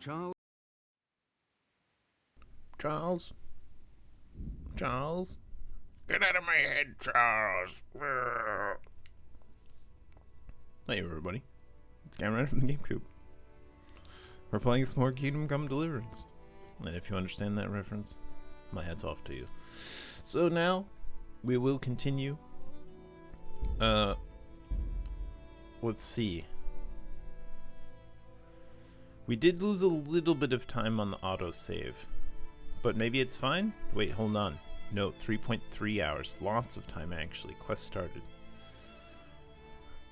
Charles? Charles? Charles? Get out of my head, Charles! Hey everybody, it's Gamry from TheGameCoop. We're playing some more Kingdom Come Deliverance. And if you understand that reference, my hat's off to you. So now, we will continue. Let's see. We did lose a little bit of time on the autosave. But maybe it's fine? Wait, hold on. No, 3.3 hours. Lots of time, actually. Quest started.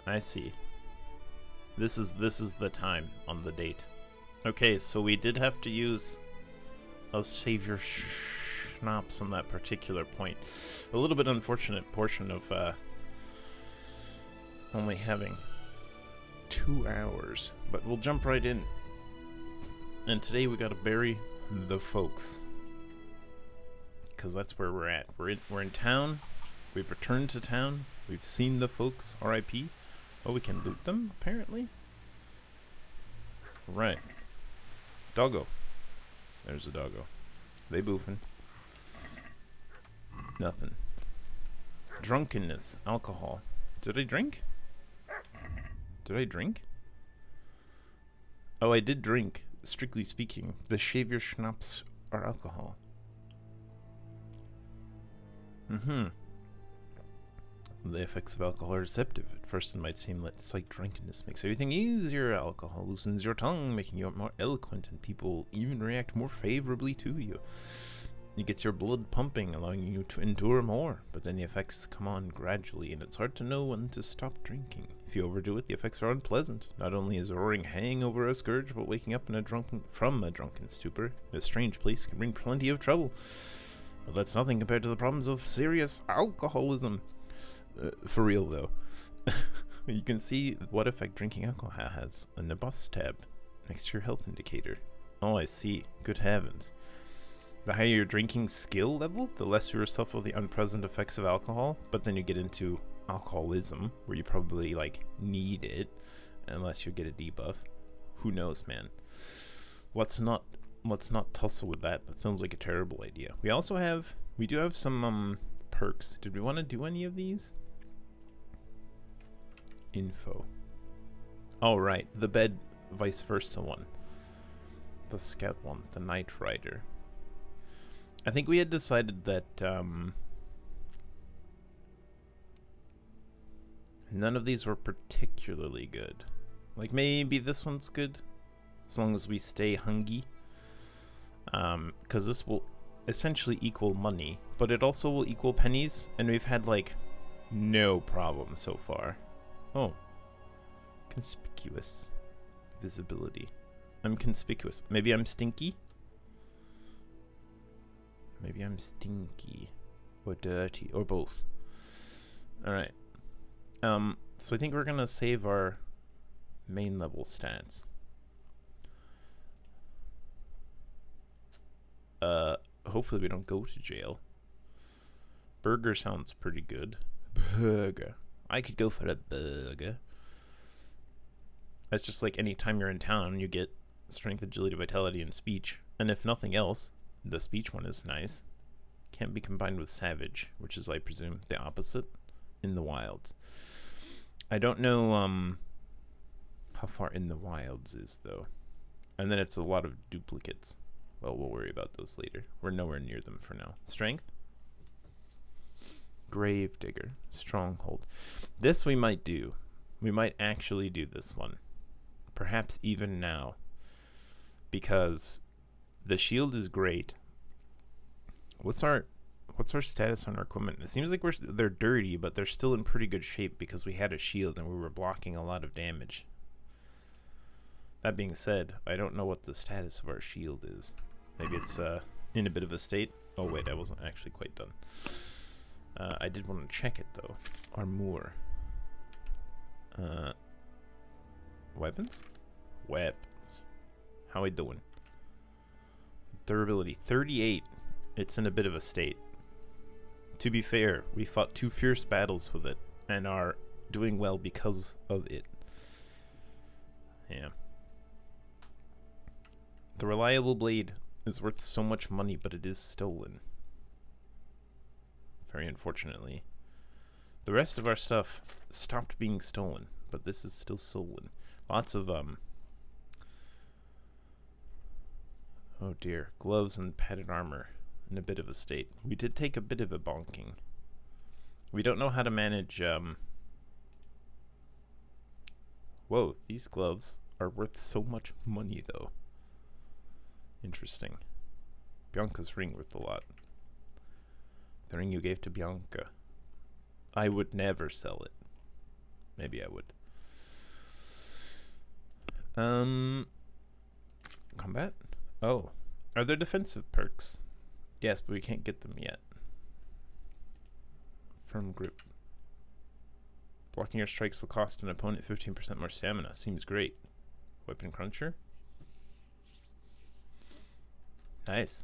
I see. This is the time on the date. Okay, so we did have to use a savior schnapps on that particular point. A little bit unfortunate portion of only having 2 hours. But we'll jump right in. And today we gotta bury the folks. Because that's where we're at. We're in town. We've returned to town. We've seen the folks. R.I.P. Oh, we can loot them, apparently? Right. Doggo. There's a doggo. They boofing. Nothing. Drunkenness. Alcohol. Did I drink? Did I drink? Oh, I did drink. Strictly speaking. The Shavier Schnapps are alcohol. The effects of alcohol are deceptive. At first it might seem that slight drunkenness makes everything easier. Alcohol loosens your tongue, making you more eloquent, and people even react more favorably to you. It gets your blood pumping, allowing you to endure more, but then the effects come on gradually, and it's hard to know when to stop drinking. If you overdo it, the effects are unpleasant. Not only is a roaring hangover a scourge, but waking up from a drunken stupor in a strange place can bring plenty of trouble. But that's nothing compared to the problems of serious alcoholism. For real, though. You can see what effect drinking alcohol has in the buffs tab next to your health indicator. Oh, I see. Good heavens. The higher your drinking skill level, the less you suffer the unpleasant effects of alcohol, but then you get into alcoholism, where you probably, like, need it, unless you get a debuff. Who knows, man. Let's not tussle with that. That sounds like a terrible idea. We do have some, perks. Did we want to do any of these? Info. Oh, right. The bed vice versa one. The scout one. The night rider. I think we had decided that, none of these were particularly good. Like, maybe this one's good, as long as we stay hungry. Because this will essentially equal money, but it also will equal pennies, and we've had, like, no problem so far. Oh. Conspicuous. Visibility. I'm conspicuous. Maybe I'm stinky? Maybe I'm stinky. Or dirty. Or both. Alright. So I think we're gonna save our main level stats. Hopefully we don't go to jail. Burger sounds pretty good. Burger. I could go for a burger. That's just like any time you're in town, you get strength, agility, vitality, and speech. And if nothing else, the speech one is nice. Can't be combined with savage, which is, I presume, the opposite in the wilds. I don't know how far in the wilds is, though. And then it's a lot of duplicates. Well, we'll worry about those later. We're nowhere near them for now. Strength. Gravedigger. Stronghold. This we might do. We might actually do this one. Perhaps even now. Because the shield is great. What's our status on our equipment? It seems like they're dirty, but they're still in pretty good shape because we had a shield and we were blocking a lot of damage. That being said, I don't know what the status of our shield is. Maybe it's in a bit of a state. Oh wait, I wasn't actually quite done. I did want to check it though. Armor. Weapons? Weapons. How we doing? Durability 38. It's in a bit of a state. To be fair, we fought 2 fierce battles with it and are doing well because of it. Yeah. The reliable blade is worth so much money, but it is stolen. Very unfortunately. The rest of our stuff stopped being stolen, but this is still stolen. Lots of, oh dear, gloves and padded armor in a bit of a state. We did take a bit of a bonking. We don't know how to manage, whoa, these gloves are worth so much money, though. Interesting. Bianca's ring worth a lot. The ring you gave to Bianca. I would never sell it. Maybe I would. Combat? Oh. Are there defensive perks? Yes, but we can't get them yet. Firm grip. Blocking your strikes will cost an opponent 15% more stamina. Seems great. Weapon cruncher? Nice.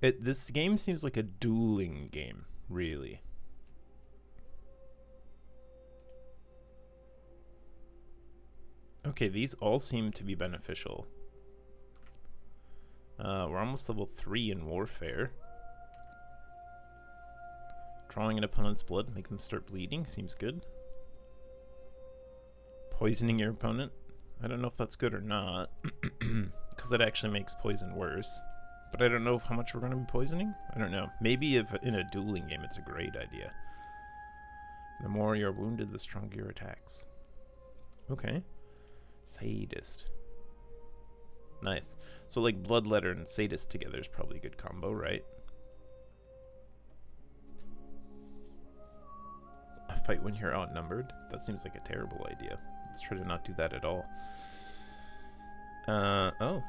This game seems like a dueling game, really. Okay, these all seem to be beneficial. We're almost level 3 in Warfare. Drawing an opponent's blood, make them start bleeding, seems good. Poisoning your opponent. I don't know if that's good or not, because that actually makes poison worse. But I don't know how much we're going to be poisoning. I don't know. Maybe if in a dueling game, it's a great idea. The more you're wounded, the stronger your attacks. Okay. Sadist. Nice. So like Bloodletter and Sadist together is probably a good combo, right? A fight when you're outnumbered? That seems like a terrible idea. Let's try to not do that at all. Oh.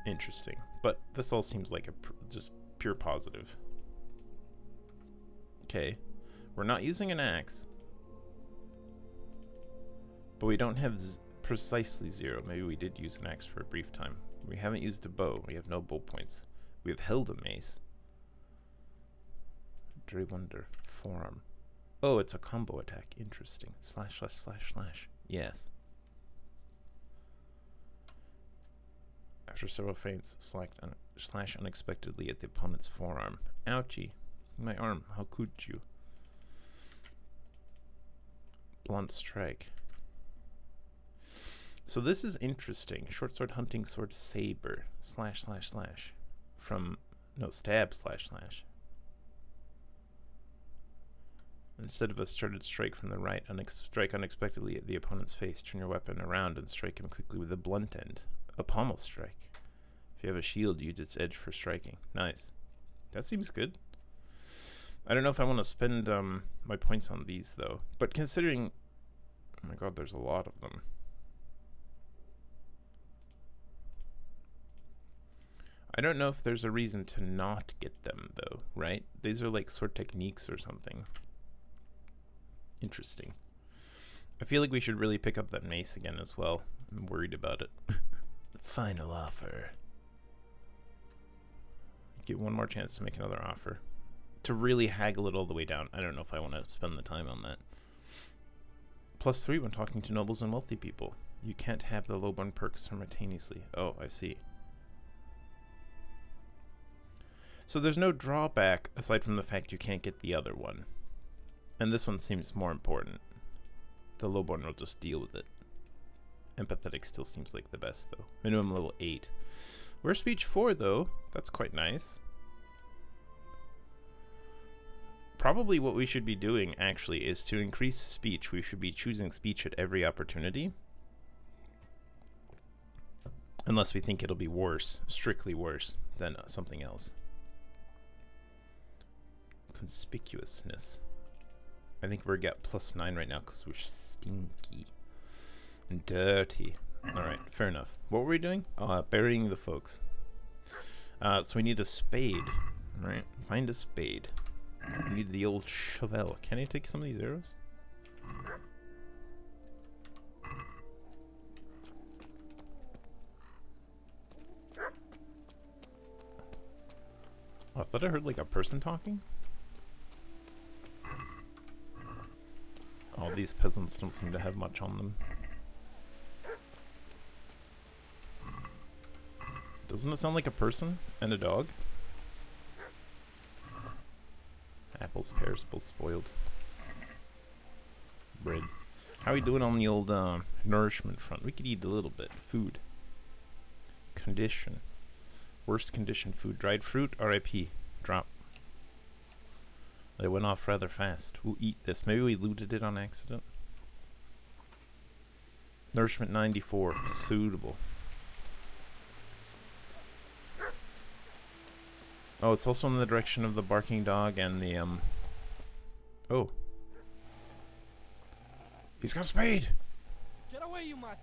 Interesting. But this all seems like a just pure positive. Okay. We're not using an axe. But we don't have precisely 0. Maybe we did use an axe for a brief time. We haven't used a bow. We have no bow points. We have held a mace. Dre Wonder. Forearm. Oh, it's a combo attack. Interesting. Slash, slash, slash, slash. Yes. After several feints, slash unexpectedly at the opponent's forearm. Ouchie. My arm. How could you? Blunt strike. So this is interesting. Short sword, hunting sword, saber. Slash, slash, slash. From... No, stab, slash, slash. Instead of a started strike from the right, strike unexpectedly at the opponent's face. Turn your weapon around and strike him quickly with a blunt end. A pommel strike. If you have a shield, use its edge for striking. Nice. That seems good. I don't know if I want to spend my points on these, though. But considering... Oh my god, there's a lot of them. I don't know if there's a reason to not get them, though, right? These are like sword techniques or something. Interesting. I feel like we should really pick up that mace again as well. I'm worried about it. The final offer. Get one more chance to make another offer. To really haggle it all the way down. I don't know if I want to spend the time on that. +3 when talking to nobles and wealthy people. You can't have the lowborn perks simultaneously. Oh, I see. So there's no drawback aside from the fact you can't get the other one. And this one seems more important. The lowborn will just deal with it. Empathetic still seems like the best, though. Minimum level 8. We're speech 4, though. That's quite nice. Probably what we should be doing, actually, is to increase speech. We should be choosing speech at every opportunity. Unless we think it'll be worse, strictly worse, than something else. Conspicuousness. I think we're at +9 right now because we're stinky. And dirty. Alright, fair enough. What were we doing? Burying the folks. So we need a spade. Alright, find a spade. We need the old shovel. Can I take some of these arrows? Oh, I thought I heard like a person talking. Oh, these peasants don't seem to have much on them. Doesn't it sound like a person and a dog? Apples, pears, both spoiled. Bread. How are we doing on the old nourishment front? We could eat a little bit. Food. Condition. Worst condition food. Dried fruit. RIP. Drop. They went off rather fast. We'll eat this. Maybe we looted it on accident. Nourishment 94. Suitable. Oh, it's also in the direction of the barking dog and the, Oh. He's got a spade! Get away, you mutt!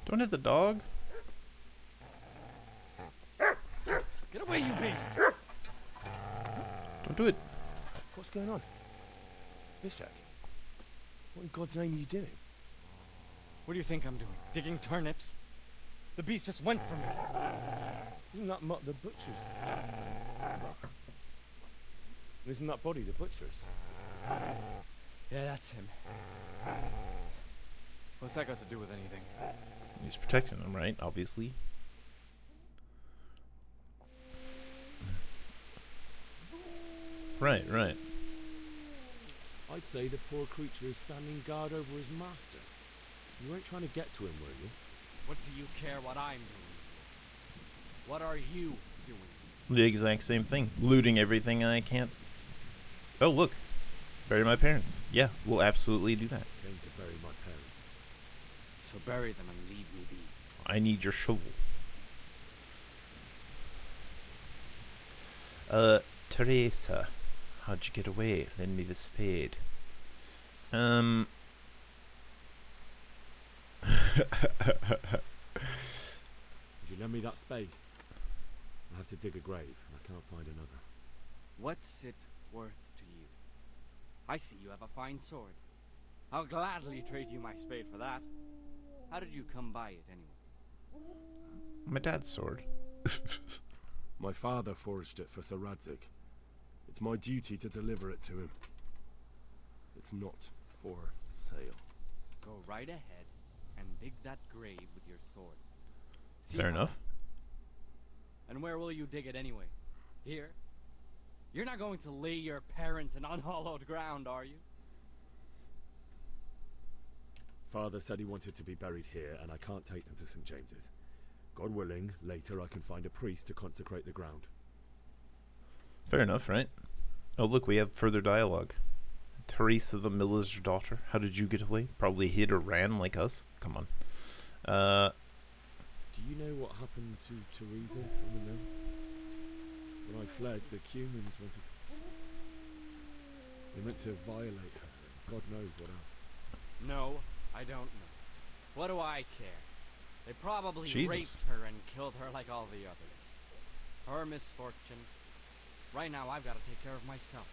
Don't hit the dog. Get away, you beast! Don't do it. What's going on? Bishak, what in God's name are you doing? What do you think I'm doing? Digging turnips? The beast just went for me. Isn't that Mutt the butcher's? Isn't that body the butcher's? Yeah, that's him. What's that got to do with anything? He's protecting him, right? Obviously. Right, right. I'd say the poor creature is standing guard over his master. You weren't trying to get to him, were you? What do you care what I'm doing? What are you doing? The exact same thing. Looting everything I can't. Oh, look. Bury my parents. Yeah, we'll absolutely do that. Came to bury my parents. So bury them and leave me be. I need your shovel. Teresa. How'd you get away? Lend me the spade. Would you lend me that spade? I have to dig a grave, and I can't find another. What's it worth to you? I see you have a fine sword. I'll gladly trade you my spade for that. How did you come by it anyway? My dad's sword. My father forged it for Sir Radzik. It's my duty to deliver it to him. It's not for sale. Go right ahead and dig that grave with your sword. See Fair how enough. that goes. And where will you dig it anyway? Here? You're not going to lay your parents in unhallowed ground, are you? Father said he wanted to be buried here, and I can't take them to St. James's. God willing, later I can find a priest to consecrate the ground. Fair enough, right? Oh, look, we have further dialogue. Teresa, the miller's daughter. How did you get away? Probably hid or ran like us. Come on. Do you know what happened to Teresa from the mill? When I fled, the Cumans wanted to... They meant to violate her, and God knows what else. No, I don't know. What do I care? They probably Jesus. raped her and killed her like all the others. Her misfortune. Right now, I've got to take care of myself.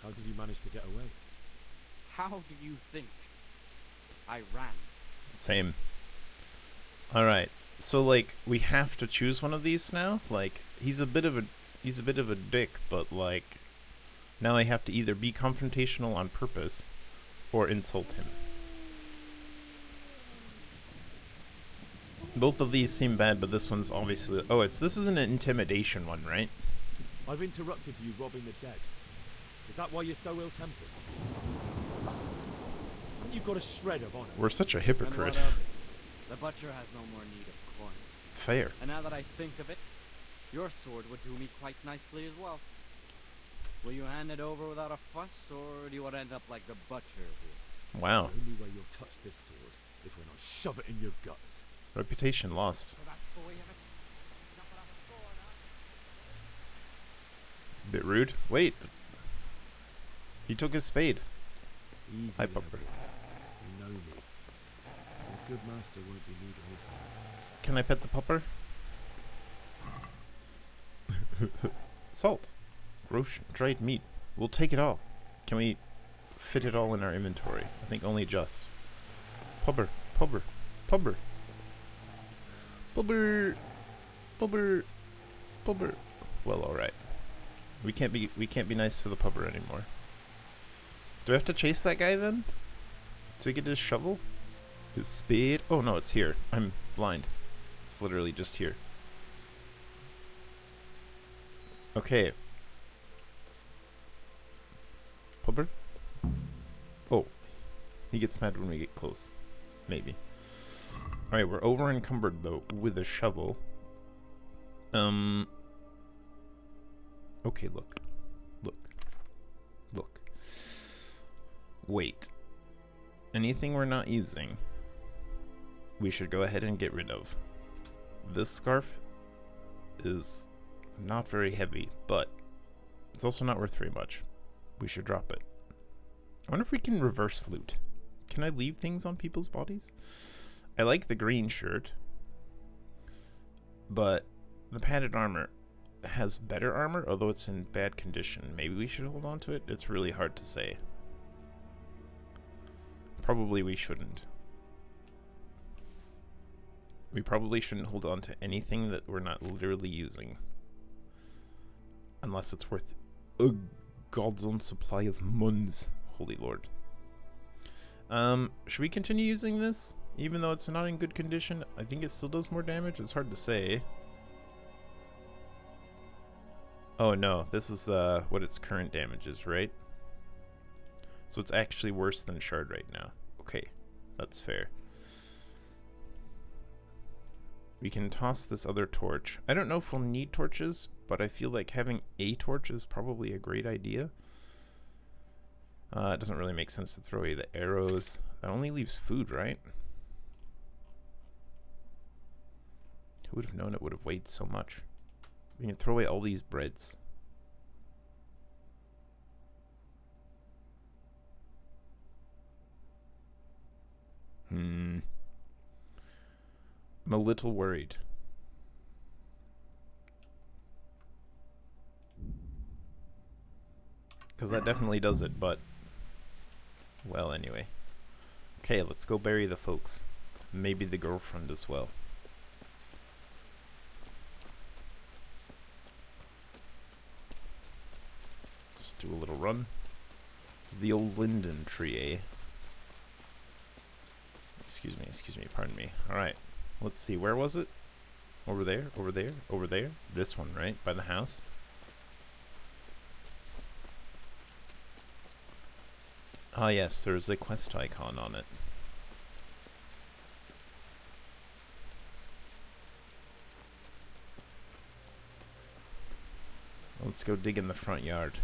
How did you manage to get away? How do you think? I ran. Same. Alright. So, like, we have to choose one of these now? Like, he's a bit of a dick, but, like, now I have to either be confrontational on purpose or insult him. Both of these seem bad, but this one's obviously... Oh, this is an intimidation one, right? I've interrupted you robbing the dead. Is that why you're so ill-tempered? Haven't you got a shred of honor? We're such a And hypocrite. what of it? The butcher has no more need of corn. Fair. And now that I think of it, your sword would do me quite nicely as well. Will you hand it over without a fuss, or do you want to end up like the butcher here? Wow. The only way you'll touch this sword is when I shove it in your guts. Reputation lost. So that's the way of it. Not without a sword, huh? Bit rude. Wait. He took his spade. Easy Hi, there, Pupper. boy. You know me. Your good master won't be needing this now. Can I pet the pupper? Salt. Roast dried meat. We'll take it all. Can we fit it all in our inventory? I think only just. Pupper. Pupper. Pupper. Pupper. Pupper. Pupper. Well, alright. We can't be nice to the pupper anymore. Do we have to chase that guy then? So he get his shovel? His spade? Oh no, it's here. I'm blind. It's literally just here. Okay. Pupper? Oh. He gets mad when we get close. Maybe. Alright, we're over encumbered though with a shovel. Okay, look. Look. Wait. Anything we're not using, we should go ahead and get rid of. This scarf is not very heavy, but it's also not worth very much. We should drop it. I wonder if we can reverse loot. Can I leave things on people's bodies? I like the green shirt, but the padded armor has better armor, although it's in bad condition. Maybe we should hold on to it? It's really hard to say. Probably we shouldn't. We probably shouldn't hold on to anything that we're not literally using. Unless it's worth a God's own supply of muns. Holy Lord. Should we continue using this? Even though it's not in good condition, I think it still does more damage. It's hard to say. Oh no, this is what its current damage is, right? So it's actually worse than Shard right now. Okay, that's fair. We can toss this other torch. I don't know if we'll need torches, but I feel like having a torch is probably a great idea. It doesn't really make sense to throw away the arrows. That only leaves food, right? Who would have known it would have weighed so much? We can throw away all these breads. I'm a little worried. Because that definitely does it, but... well, anyway. Okay, let's go bury the folks. Maybe the girlfriend as well. Just do a little run. The old linden tree, eh? Excuse me, pardon me. Alright, let's see, where was it? Over there, over there, over there. This one, right? By the house. Ah yes, there's a quest icon on it. Let's go dig in the front yard.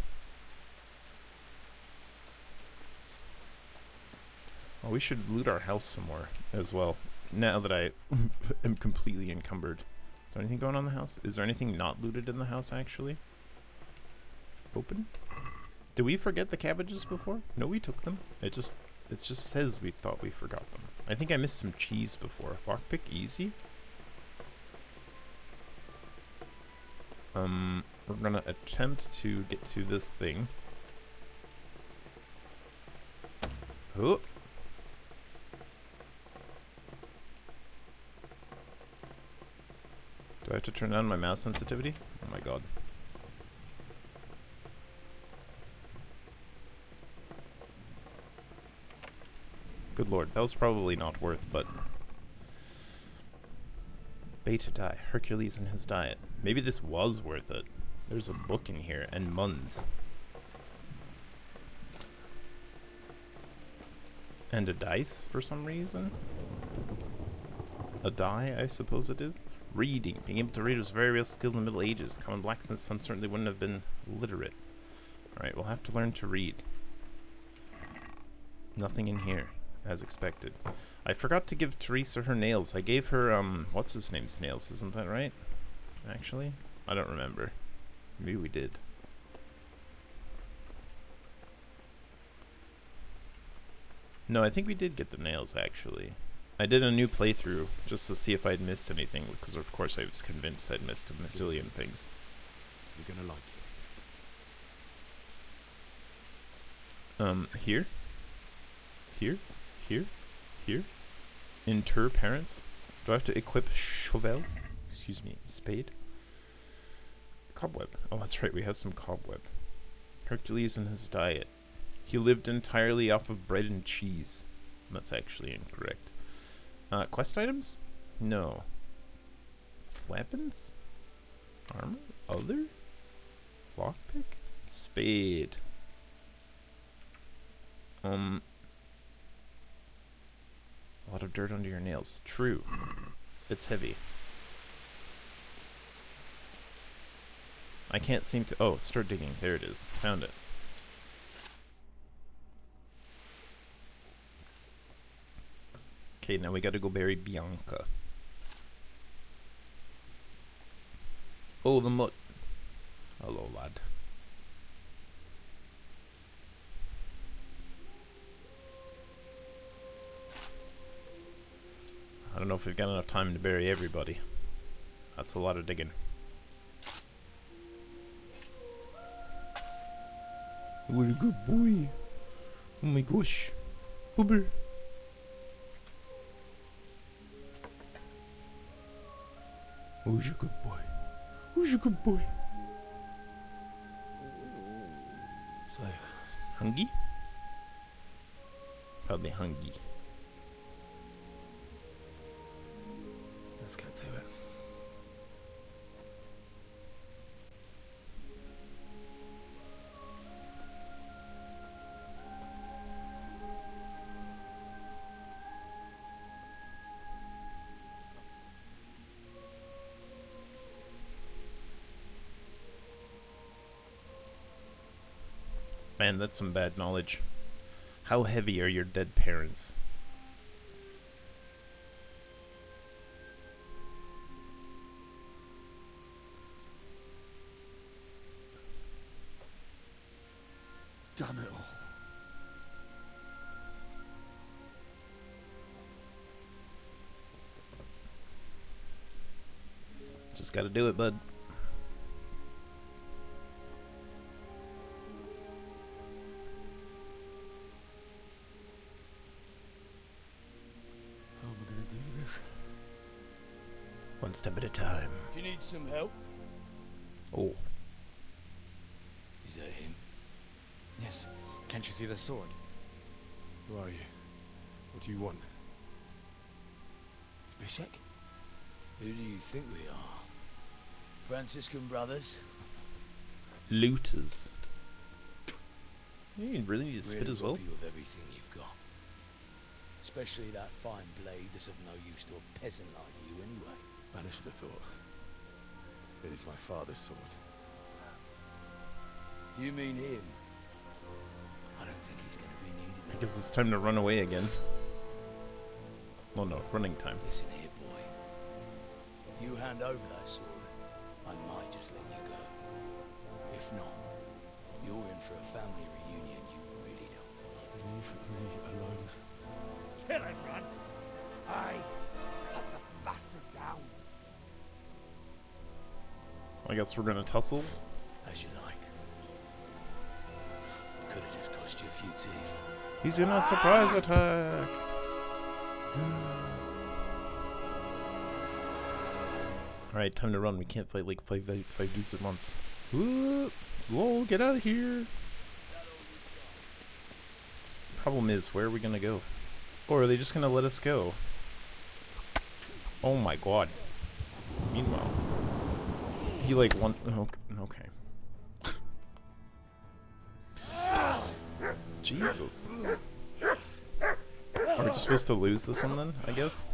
Oh, we should loot our house some more as well, now that I am completely encumbered. Is there anything going on in the house? Is there anything not looted in the house, actually? Open? Did we forget the cabbages before? No, we took them. It just says we thought we forgot them. I think I missed some cheese before. Lockpick easy? We're gonna attempt to get to this thing. Oh! Do I have to turn down my mouse sensitivity? Oh my god. Good lord, that was probably not worth, but... Beta die, Hercules and his diet. Maybe this was worth it. There's a book in here, and muns. And a dice, for some reason? A die, I suppose it is? Reading. Being able to read was a very real skill in the Middle Ages. Common blacksmith's son certainly wouldn't have been literate. Alright, we'll have to learn to read. Nothing in here, as expected. I forgot to give Teresa her nails. I gave her, what's his name's nails, isn't that right? Actually? I don't remember. Maybe we did. No, I think we did get the nails, actually. I did a new playthrough just to see if I'd missed anything, because of course I was convinced I'd missed a million things. You're gonna like it. Here? Here? Here? Here? Inter parents? Do I have to equip shovel? Excuse me, spade? Cobweb. Oh, that's right, we have some cobweb. Hercules and his diet. He lived entirely off of bread and cheese. That's actually incorrect. Quest items? No. Weapons? Armor? Other? Lockpick? Spade. A lot of dirt under your nails. True. It's heavy. I can't seem to... Oh, start digging. There it is. Found it. Okay, now we gotta go bury Bianca. Oh, the mutt. Hello, lad. I don't know if we've got enough time to bury everybody. That's a lot of digging. What a good boy. Oh my gosh. Boober. Who's a good boy? Who's a good boy? So, Hungry? Probably hungry. let's get to it. Man, that's some bad knowledge. How heavy are your dead parents? Damn it all. Just gotta do it, bud. How am I gonna do this? One step at a time. Do you need some help? Oh. Is that him? Yes. Can't you see the sword? Who are you? What do you want? Zbyszek? Who do you think we are? Franciscan brothers? Looters. You really need to spit Really as well. rob you of everything you've got. Especially that fine blade that's of no use to a peasant like you anyway. Banish the thought. It is my father's sword. You mean him? I don't think he's going to be needed. I guess it's time to run away again. Well, no, running time. Listen here, boy. You hand over that sword, I might just let you go. If not, you're in for a family reunion you really don't. Leave me alone. Kill him, Runt! Aye! Cut the bastard down! I guess we're gonna tussle. As you like. Could have just cost you a few teeth. He's gonna surprise attack. Alright, time to run. We can't fight like five dudes at once. Whoop! Lol, get out of here! Problem is, where are we gonna go? Or are they just gonna let us go? Oh my god. Meanwhile, he like one. Okay. Jesus. Are we just supposed to lose this one then, I guess?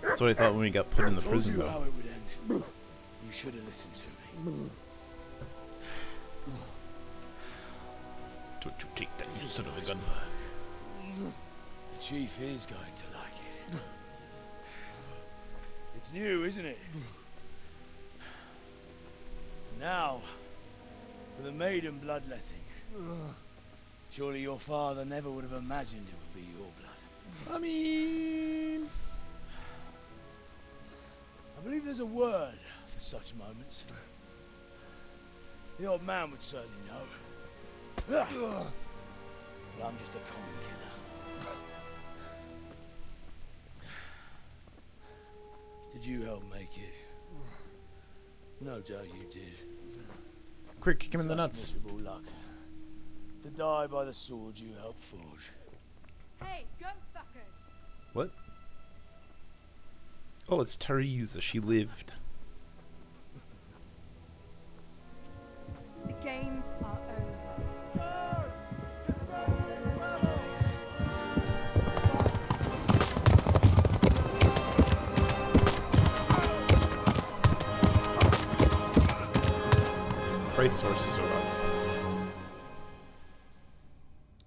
That's what I thought when we got put in the prison Told you though. how it would end. You should have listened to me. Don't you take that, you son of a gun. The chief is going to like it. It's new, isn't it? Now, for the maiden bloodletting. Surely your father never would have imagined it would be your blood. I mean... I believe there's a word for such moments. The old man would certainly know. But I'm just a common killer. Did you help make it? No doubt you did. Quick, kick him in the Such nuts. miserable luck. To die by the sword you helped forge. Hey, go fuckers! What? Oh, it's Teresa. She lived. The games are over. Price sources are up.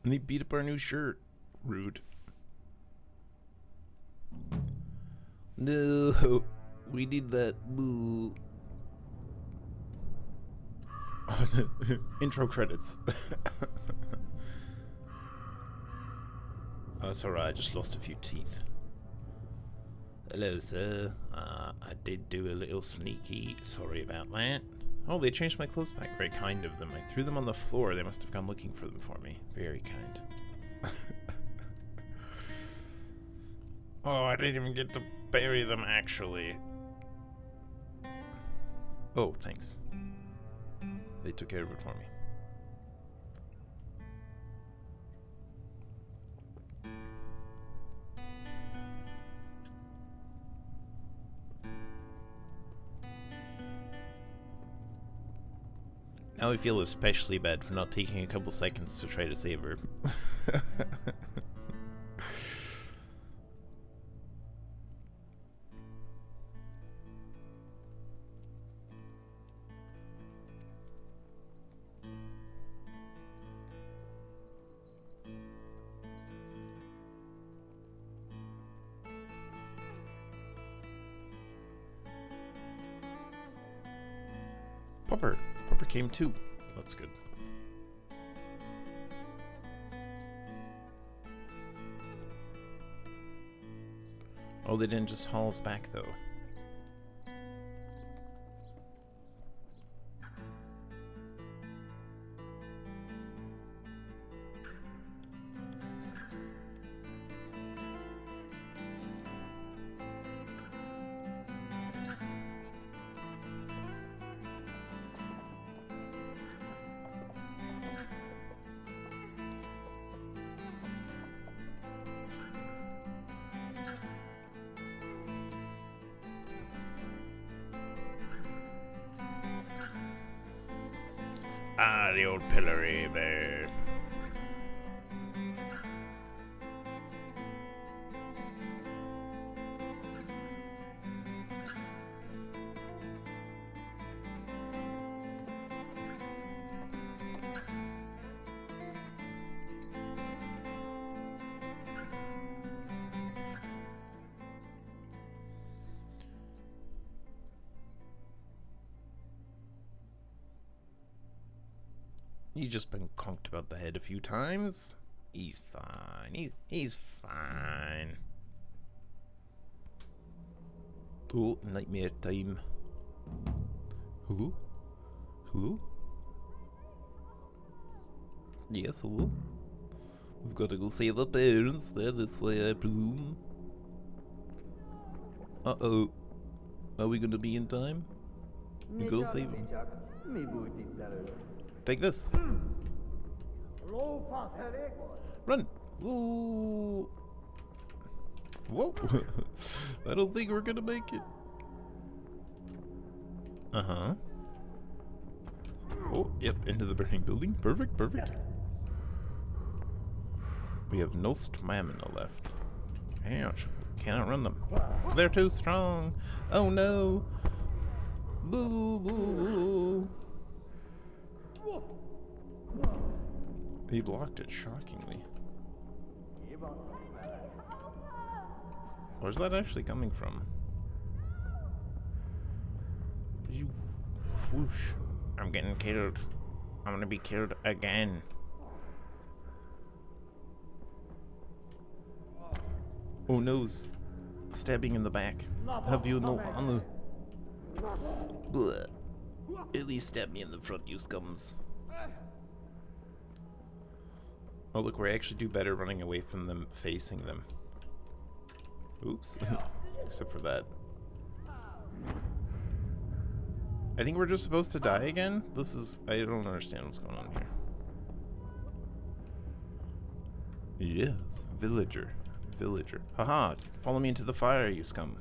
And they beat up our new shirt. Rude. No, we need that. Boo. Intro credits. That's alright, I just lost a few teeth. Hello, sir. I did do a little sneaky. Sorry about that. Oh, they changed my clothes back. Very kind of them. I threw them on the floor. They must have gone looking for them for me. Very kind. Oh, I didn't even get to bury them, actually. Oh, thanks. They took care of it for me. Now I feel especially bad for not taking a couple seconds to try to save her. Pupper came too. That's good. Oh, they didn't just haul us back though. Ah, the old pillory bear. He's just been conked about the head a few times. He's fine. He's fine. Oh, nightmare time. Hello? Hello? Yes, hello? We've got to go save the parents. They're this way, I presume. Uh-oh. Are we gonna be in time? We gotta save them. Take this. Run. Whoa. Whoa. I don't think we're gonna make it. Uh-huh. Oh, yep, into the burning building. Perfect, perfect. We have no stamina left. Ouch. Cannot run them. They're too strong. Oh no. Boo, boo, boo. He blocked it shockingly. Where's that actually coming from? You whoosh. I'm getting killed. I'm gonna be killed again. Oh noes. Stabbing in the back. Have you no honor? Bleh. At least stab me in the front, you scums. Oh look, we actually do better running away from them, facing them. Oops. Except for that. I think we're just supposed to die again? This is... I don't understand what's going on here. Yes, villager. Villager. Haha, follow me into the fire, you scum.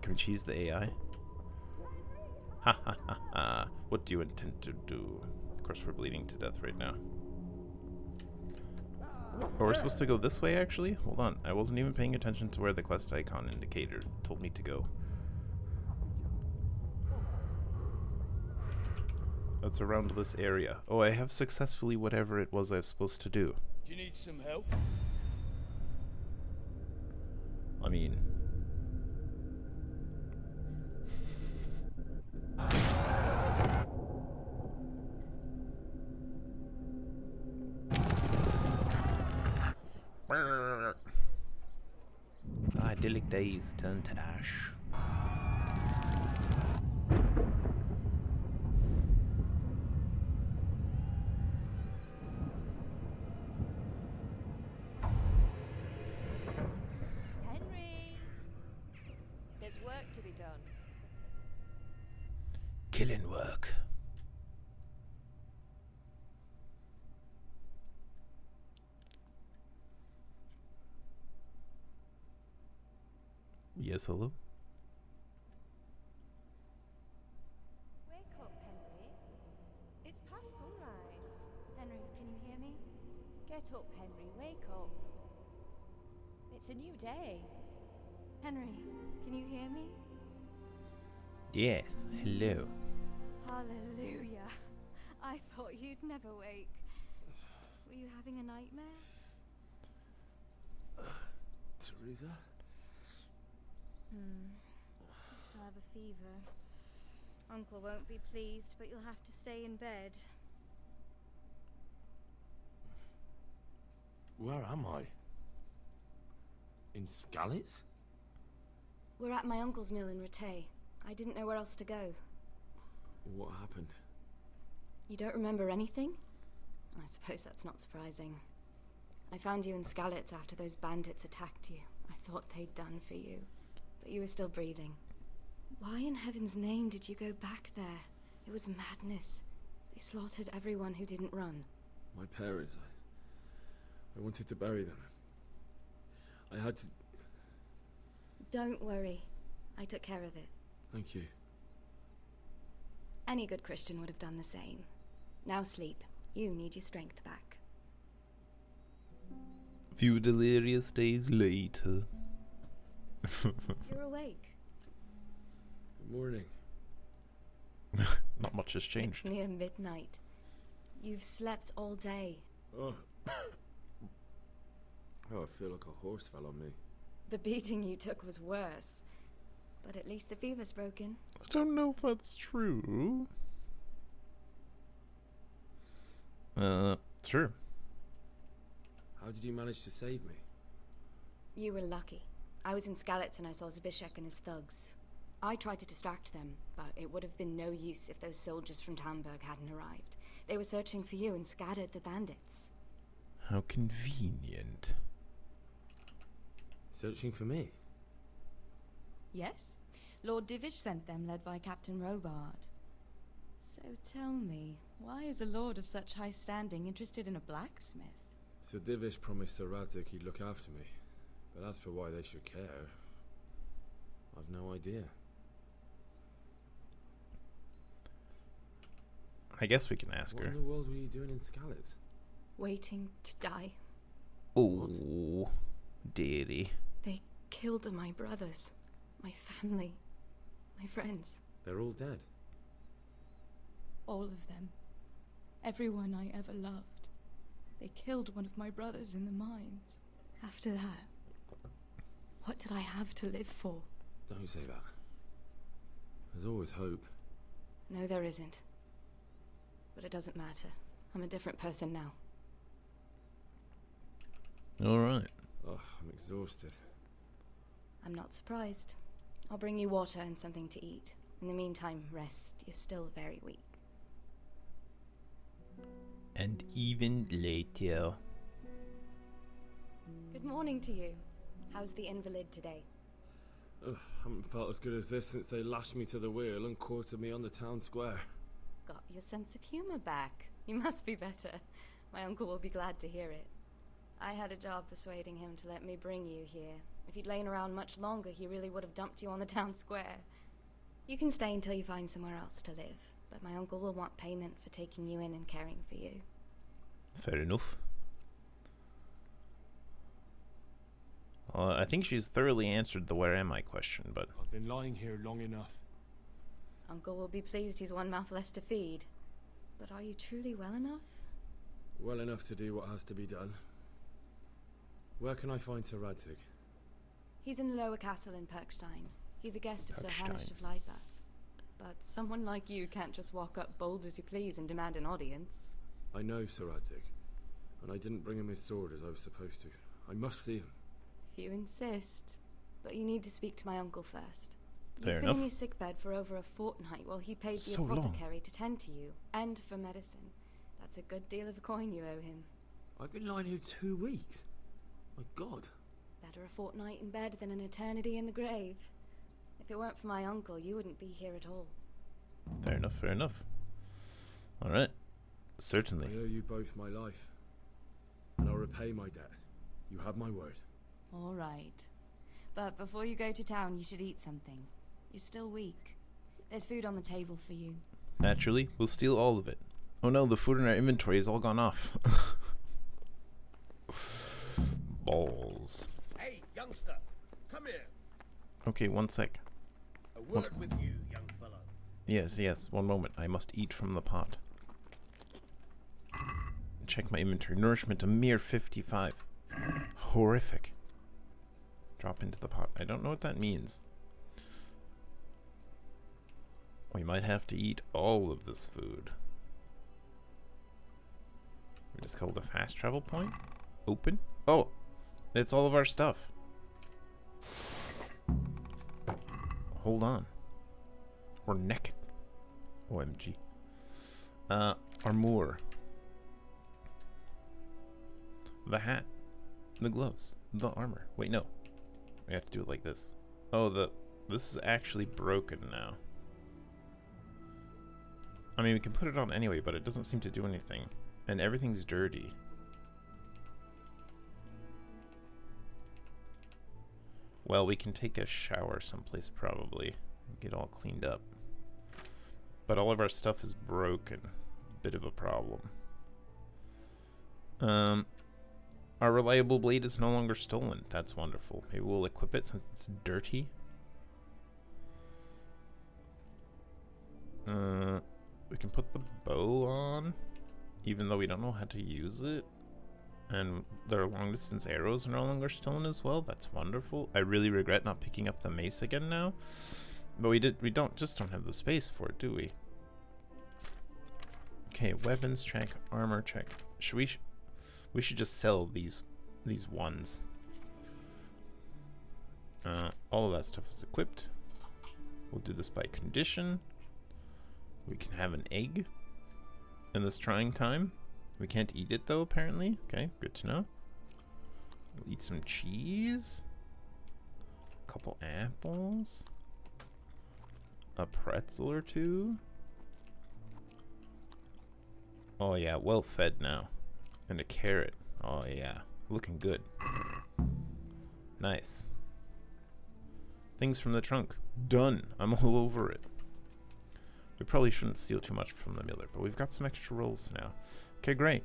Can we cheese the AI? Ha ha ha ha. What do you intend to do? Of course, we're bleeding to death right now. Oh, we're supposed to go this way, actually? Hold on. I wasn't even paying attention to where the quest icon indicator told me to go. That's around this area. Oh, I have successfully whatever it was I was supposed to do. Do you need some help? I mean... idyllic days turn to ash. Henry! There's work to be done. Killing work. Yes, hello? Wake up, Henry. It's past sunrise. Henry, can you hear me? Get up, Henry. Wake up. It's a new day. Henry, can you hear me? Yes, hello. Hallelujah. I thought you'd never wake. Were you having a nightmare? Teresa? You still have a fever. Uncle won't be pleased, but you'll have to stay in bed. Where am I? In Skalitz? We're at my uncle's mill in Rattay. I didn't know where else to go. What happened? You don't remember anything? I suppose that's not surprising. I found you in Skalitz after those bandits attacked you. I thought they'd done for you. But you were still breathing. Why in heaven's name did you go back there? It was madness. They slaughtered everyone who didn't run. My parents, I wanted to bury them. I had to... Don't worry. I took care of it. Thank you. Any good Christian would have done the same. Now sleep. You need your strength back. Few delirious days later. You're awake. Good morning. Not much has changed. It's near midnight. You've slept all day. Oh. Oh, I feel like a horse fell on me. The beating you took was worse. But at least the fever's broken. I don't know if that's true. Sure. How did you manage to save me? You were lucky. I was in Skalitz and I saw Zbyszek and his thugs. I tried to distract them, but it would have been no use if those soldiers from Tamburg hadn't arrived. They were searching for you and scattered the bandits. How convenient. Searching for me? Yes. Lord Divish sent them, led by Captain Robard. So tell me, why is a lord of such high standing interested in a blacksmith? So Divish promised Sir Radzik he'd look after me. But as for why they should care, I've no idea. I guess we can ask What her. in the world were you doing in Skalitz? Waiting to die. Oh, dearie. They killed my brothers, my family, my friends. They're all dead. All of them. Everyone I ever loved. They killed one of my brothers in the mines. After that, what did I have to live for? Don't say that. There's always hope. No, there isn't. But it doesn't matter. I'm a different person now. Alright. Ugh, I'm exhausted. I'm not surprised. I'll bring you water and something to eat. In the meantime, rest. You're still very weak. And even later. Good morning to you. How's the invalid today? Ugh, haven't felt as good as this since they lashed me to the wheel and quartered me on the town square. Got your sense of humor back. You must be better. My uncle will be glad to hear it. I had a job persuading him to let me bring you here. If you'd lain around much longer, he really would have dumped you on the town square. You can stay until you find somewhere else to live, but my uncle will want payment for taking you in and caring for you. Fair enough. I think she's thoroughly answered the where am I question, but... I've been lying here long enough. Uncle will be pleased he's one mouth less to feed. But are you truly well enough? Well enough to do what has to be done. Where can I find Sir Radzig? He's in the lower castle in Perkstein. He's a guest of Sir Perkstein. Hanish of Leipa. But someone like you can't just walk up bold as you please and demand an audience. I know Sir Radzig, and I didn't bring him his sword as I was supposed to. I must see him. If you insist. But you need to speak to my uncle first. Fair You've enough. been in your sickbed for over a fortnight while he paid the So long. apothecary to tend to you, and for medicine. That's a good deal of coin you owe him. I've been lying here 2 weeks. My God. Better a fortnight in bed than an eternity in the grave. If it weren't for my uncle, you wouldn't be here at all. Fair enough, fair enough. Alright. Certainly. I owe you both my life, and I'll repay my debt. You have my word. All right. But before you go to town, you should eat something. You're still weak. There's food on the table for you. Naturally, we'll steal all of it. Oh no, the food in our inventory has all gone off. Balls. Hey, youngster, come here. Okay, one sec. A word with you, young fellow. Yes, yes, one moment. I must eat from the pot. Check my inventory. Nourishment, a mere 55. Horrific. Drop into the pot. I don't know what that means. We might have to eat all of this food. We just called a fast travel point. Open. Oh, it's all of our stuff. Hold on. We're naked. OMG. Armor. The hat. The gloves. The armor. Wait, no. We have to do it like this. Oh, this is actually broken now. I mean, we can put it on anyway, but it doesn't seem to do anything. And everything's dirty. Well, we can take a shower someplace probably. And get all cleaned up. But all of our stuff is broken. Bit of a problem. Our reliable blade is no longer stolen. That's wonderful. Maybe we'll equip it since it's dirty. We can put the bow on, even though we don't know how to use it. And their long distance arrows are no longer stolen as well. That's wonderful. I really regret not picking up the mace again now. But we don't have the space for it, do we? Okay, weapons check, armor check. We should just sell these ones. All of that stuff is equipped. We'll do this by condition. We can have an egg in this trying time. We can't eat it though, apparently. Okay, good to know. We'll eat some cheese. A couple apples. A pretzel or two. Oh yeah, well fed now. And a carrot. Oh yeah, looking good. Nice. Things from the trunk. Done. I'm all over it. We probably shouldn't steal too much from the miller, but we've got some extra rolls now. Okay, great.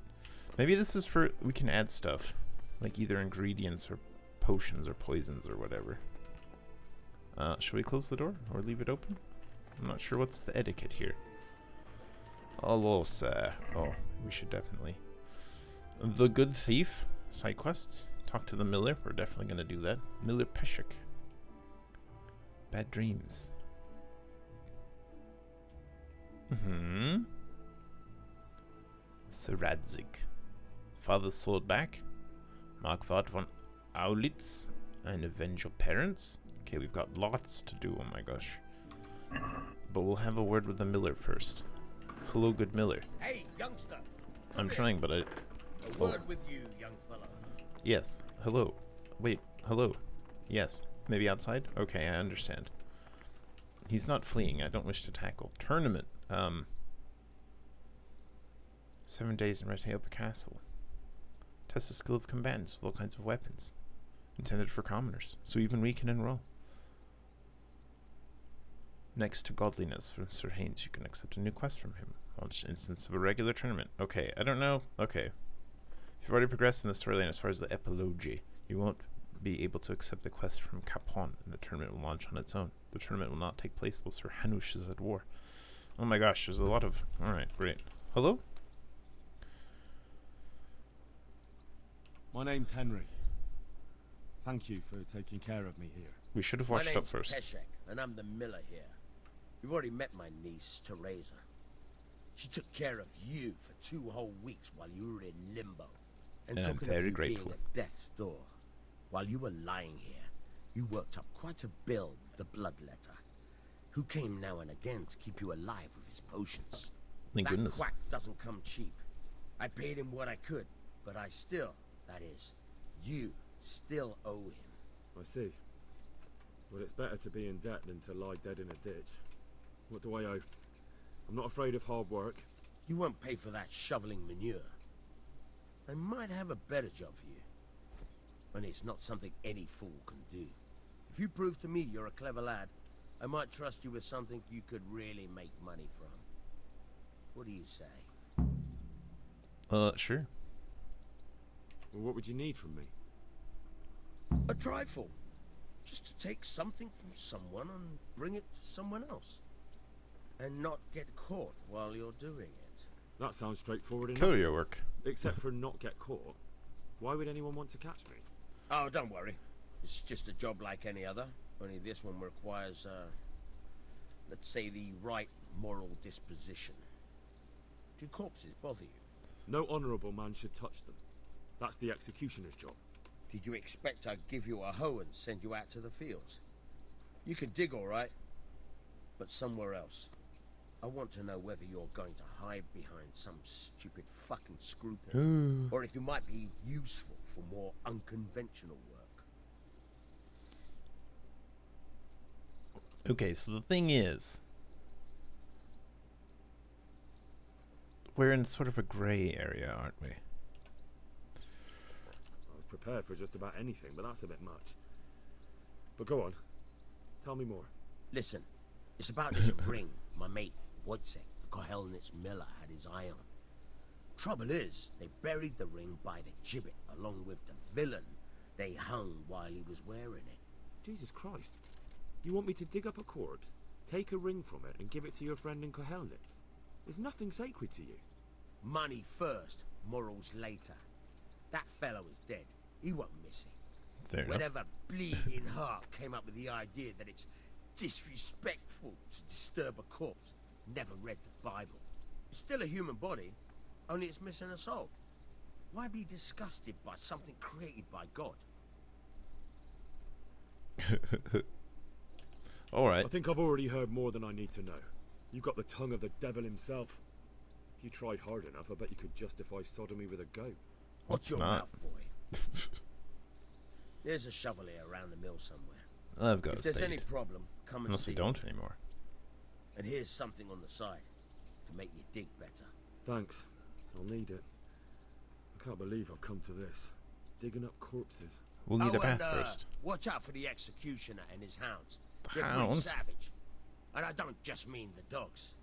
Maybe this is for... we can add stuff. Like either ingredients or potions or poisons or whatever. Should we close the door or leave it open? I'm not sure what's the etiquette here. Hello, sir. Oh, we should definitely... The Good Thief. Side quests. Talk to the miller. We're definitely going to do that. Miller Peshek. Bad dreams. Sir Radzig. Father's sword back. Markvart von Aulitz. And avenge your parents. Okay, we've got lots to do. Oh my gosh. But we'll have a word with the miller first. Hello, good miller. Hey, youngster. I'm trying, but I... A word with you, young fellow. Yes. Hello. Wait. Hello. Yes. Maybe outside? Okay, I understand. He's not fleeing. I don't wish to tackle. Tournament. 7 days in Retaopa Castle. Test the skill of combatants with all kinds of weapons. Intended for commoners, so even we can enroll. Next to godliness from Sir Haynes, you can accept a new quest from him. Launch instance of a regular tournament. Okay, I don't know. Okay. If you've already progressed in the storyline as far as the epilogue, you won't be able to accept the quest from Capon, and the tournament will launch on its own. The tournament will not take place while Sir Hanush is at war. Oh my gosh, there's a lot of... Alright, great. Hello? My name's Henry. Thank you for taking care of me here. We should have watched up first. My name's Peshek, and I'm the miller here. You've already met my niece, Teresa. She took care of you for 2 whole weeks while you were in limbo. And I'm talking very of you grateful. being at death's door, while you were lying here, you worked up quite a bill with the bloodletter, who came now and again to keep you alive with his potions. Thank That goodness. quack doesn't come cheap. I paid him what I could, but I still, that is, you still owe him. I see. Well, it's better to be in debt than to lie dead in a ditch. What do I owe? I'm not afraid of hard work. You won't pay for that shoveling manure. I might have a better job for you. And it's not something any fool can do. If you prove to me you're a clever lad, I might trust you with something you could really make money from. What do you say? Sure. Well, what would you need from me? A trifle. Just to take something from someone and bring it to someone else. And not get caught while you're doing it. That sounds straightforward enough. Courier work. Except for not get caught. Why would anyone want to catch me? Oh, don't worry. It's just a job like any other. Only this one requires, let's say, the right moral disposition. Do corpses bother you? No honourable man should touch them. That's the executioner's job. Did you expect I'd give you a hoe and send you out to the fields? You can dig all right, but somewhere else. I want to know whether you're going to hide behind some stupid fucking scruples, or if you might be useful for more unconventional work. Okay, so the thing is, we're in sort of a grey area, aren't we? I was prepared for just about anything, but that's a bit much. But go on. Tell me more. Listen, it's about this ring my mate Wojciech, the Kohelnitz miller, had his eye on. Trouble is, they buried the ring by the gibbet along with the villain they hung while he was wearing it. Jesus Christ. You want me to dig up a corpse, take a ring from it, and give it to your friend in Kohelnitz? There's nothing sacred to you. Money first, morals later. That fellow is dead. He won't miss it. Fair enough. Whatever bleeding heart came up with the idea that it's disrespectful to disturb a corpse never read the Bible. It's still a human body, only it's missing a soul. Why be disgusted by something created by God? Alright. I think I've already heard more than I need to know. You've got the tongue of the devil himself. If you tried hard enough, I bet you could justify sodomy with a goat. Watch your not? mouth, boy. There's a shovel here around the mill somewhere. I've got If a there's spade. any problem, come and Unless see I me. don't anymore. And here's something on the side to make you dig better. Thanks. I'll need it. I can't believe I've come to this. Digging up corpses. We'll need a and, bath first. watch out for the executioner and his hounds. The They're pretty hounds? savage. And I don't just mean the dogs.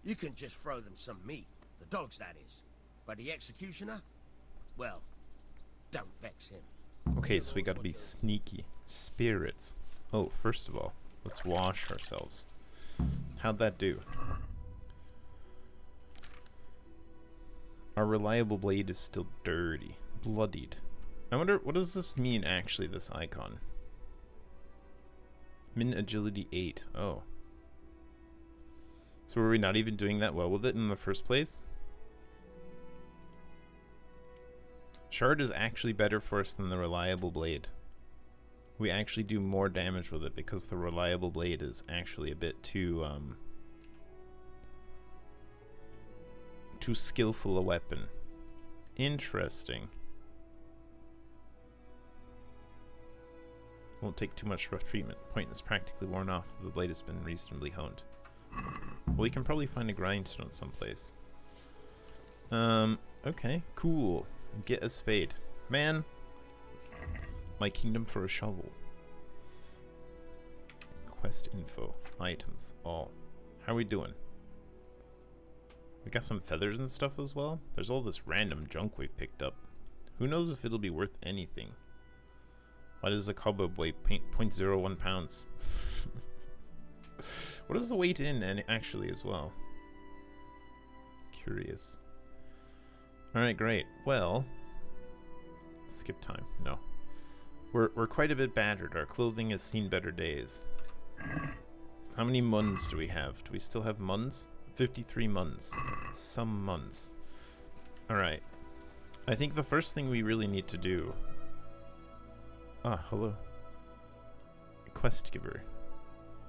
You can just throw them some meat. The dogs, that is. But the executioner? Well, don't vex him. Okay, so we gotta be sneaky. Spirits. Oh, first of all, let's wash ourselves. How'd that do? Our reliable blade is still dirty. Bloodied. I wonder, what does this mean actually, this icon? Min agility 8. Oh. So were we not even doing that well with it in the first place? Shard is actually better for us than the reliable blade. We actually do more damage with it because the reliable blade is actually a bit too skillful a weapon. Interesting. Won't take too much rough treatment. Point is practically worn off. The blade has been reasonably honed. Well, we can probably find a grindstone someplace. Okay, cool. Get a spade. Man, my kingdom for a shovel. Quest info. Items. All. How are we doing? We got some feathers and stuff as well. There's all this random junk we've picked up. Who knows if it'll be worth anything? Why does a cobweb weigh 0.01 pounds? What is the weight in and actually as well? Curious. Alright, great. Well, skip time. No. We're quite a bit battered. Our clothing has seen better days. How many muns do we have? Do we still have muns? 53 muns. Some muns. Alright. I think the first thing we really need to do... Ah, hello. Quest giver.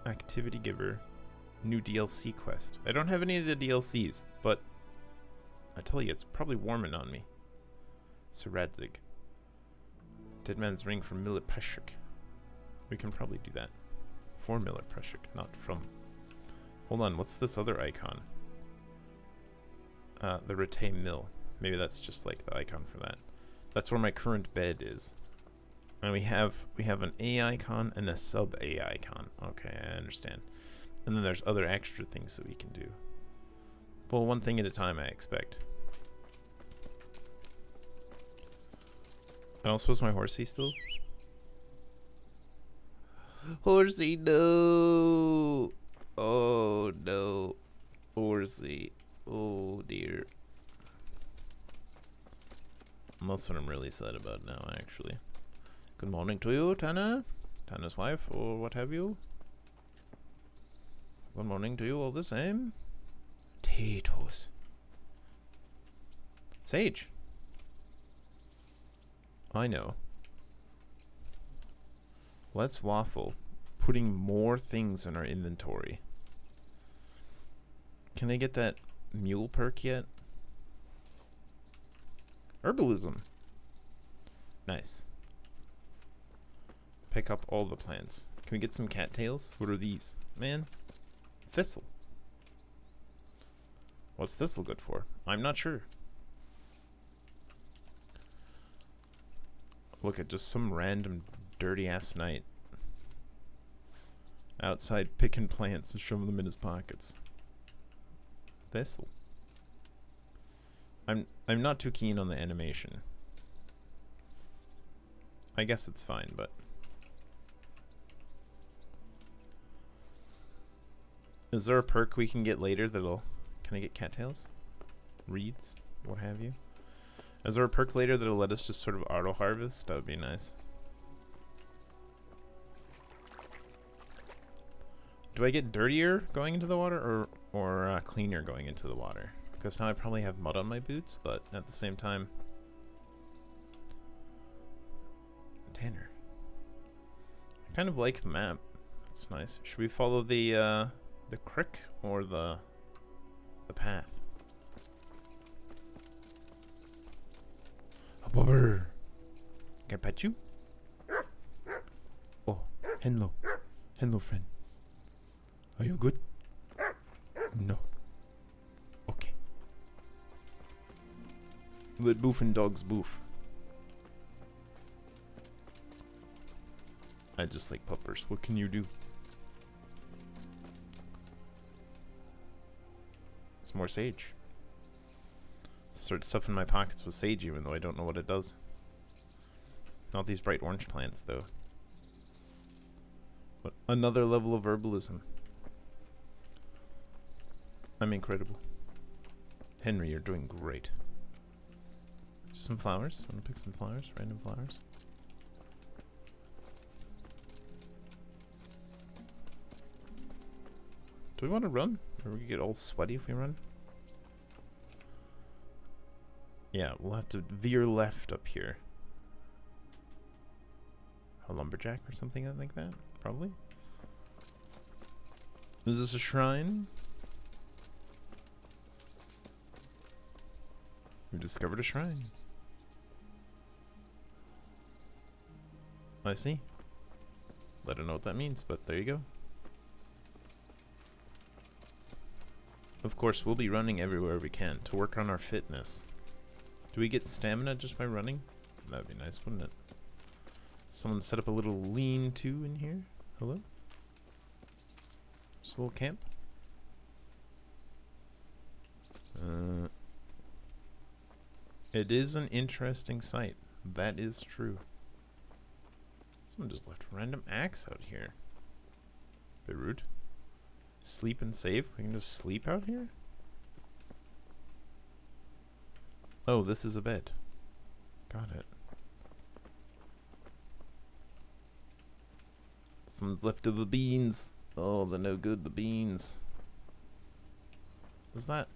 Activity giver. New DLC quest. I don't have any of the DLCs, but I tell you, it's probably warming on me. Saradzig. Dead Man's Ring from Millet Preshik. We can probably do that. For Millet Preshik, not from. Hold on, what's this other icon? The Rete Mill. Maybe that's just like the icon for that. That's where my current bed is. And we have an A icon and a sub A icon. Okay, I understand. And then there's other extra things that we can do. Well, one thing at a time, I expect. I don't suppose my horsey still? Horsey, no! Oh, no. Horsey. Oh, dear. That's what I'm really sad about now, actually. Good morning to you, Tana. Tana's wife, or what have you. Good morning to you all the same. Potatoes. Sage. I know. Let's waffle. Putting more things in our inventory. Can I get that mule perk yet? Herbalism. Nice. Pick up all the plants. Can we get some cattails? What are these? Man. Thistle. What's thistle good for? I'm not sure. Look at just some random dirty ass knight outside picking plants and shoving them in his pockets. Thistle. I'm not too keen on the animation. I guess it's fine, but is there a perk we can get later that'll... Can I get cattails? Reeds? What have you? Is there a perk later that'll let us just sort of auto-harvest? That would be nice. Do I get dirtier going into the water or cleaner going into the water? Because now I probably have mud on my boots, but at the same time... Tanner. I kind of like the map. That's nice. Should we follow the creek or the path? Can I pet you? Oh, hello. Hello, friend. Are you good? No. Okay. Let boof and dogs boof. I just like puppers. What can you do? Some more sage. Start stuffing my pockets with sage even though I don't know what it does. Not these bright orange plants though. But another level of herbalism. I'm incredible. Henry, you're doing great. Just some flowers. Want to pick some flowers? Random flowers. Do we want to run? Or we get all sweaty if we run? Yeah, we'll have to veer left up here. A lumberjack or something like that? Probably. Is this a shrine? We discovered a shrine. I see. I don't know what that means, but there you go. Of course, we'll be running everywhere we can to work on our fitness. Do we get stamina just by running? That would be nice, wouldn't it? Someone set up a little lean-to in here. Hello? Just a little camp. It is an interesting sight. That is true. Someone just left a random axe out here. Bit rude. Sleep and save? We can just sleep out here? Oh, this is a bed. Got it. Someone's left of the beans. Oh, they're no good, the beans. Is that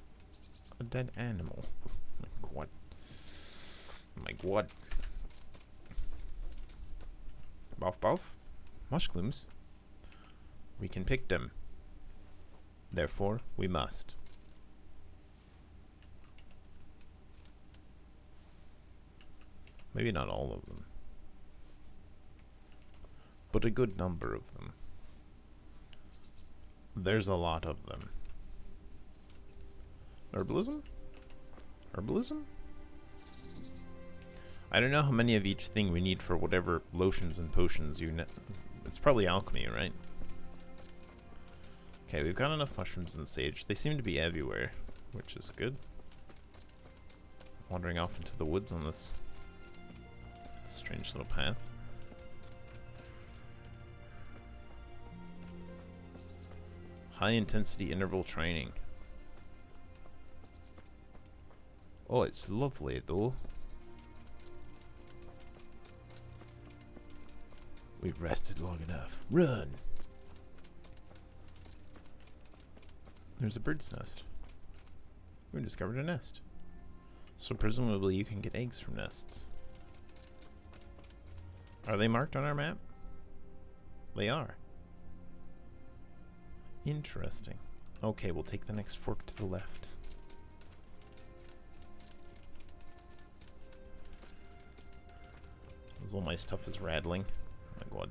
a dead animal? Like what? Like what? Boff boff. Mushrooms. We can pick them. Therefore, we must. Maybe not all of them, but a good number of them. There's a lot of them. Herbalism? Herbalism? I don't know how many of each thing we need for whatever lotions and potions you need. It's probably alchemy, right? Okay, we've got enough mushrooms and sage. They seem to be everywhere, which is good. Wandering off into the woods on this strange little path. High intensity interval training. Oh, it's lovely though. We've rested long enough. Run! There's a bird's nest. We discovered a nest. So presumably you can get eggs from nests. Are they marked on our map? They are. Interesting. Okay, we'll take the next fork to the left. As all my stuff is rattling. Oh my god.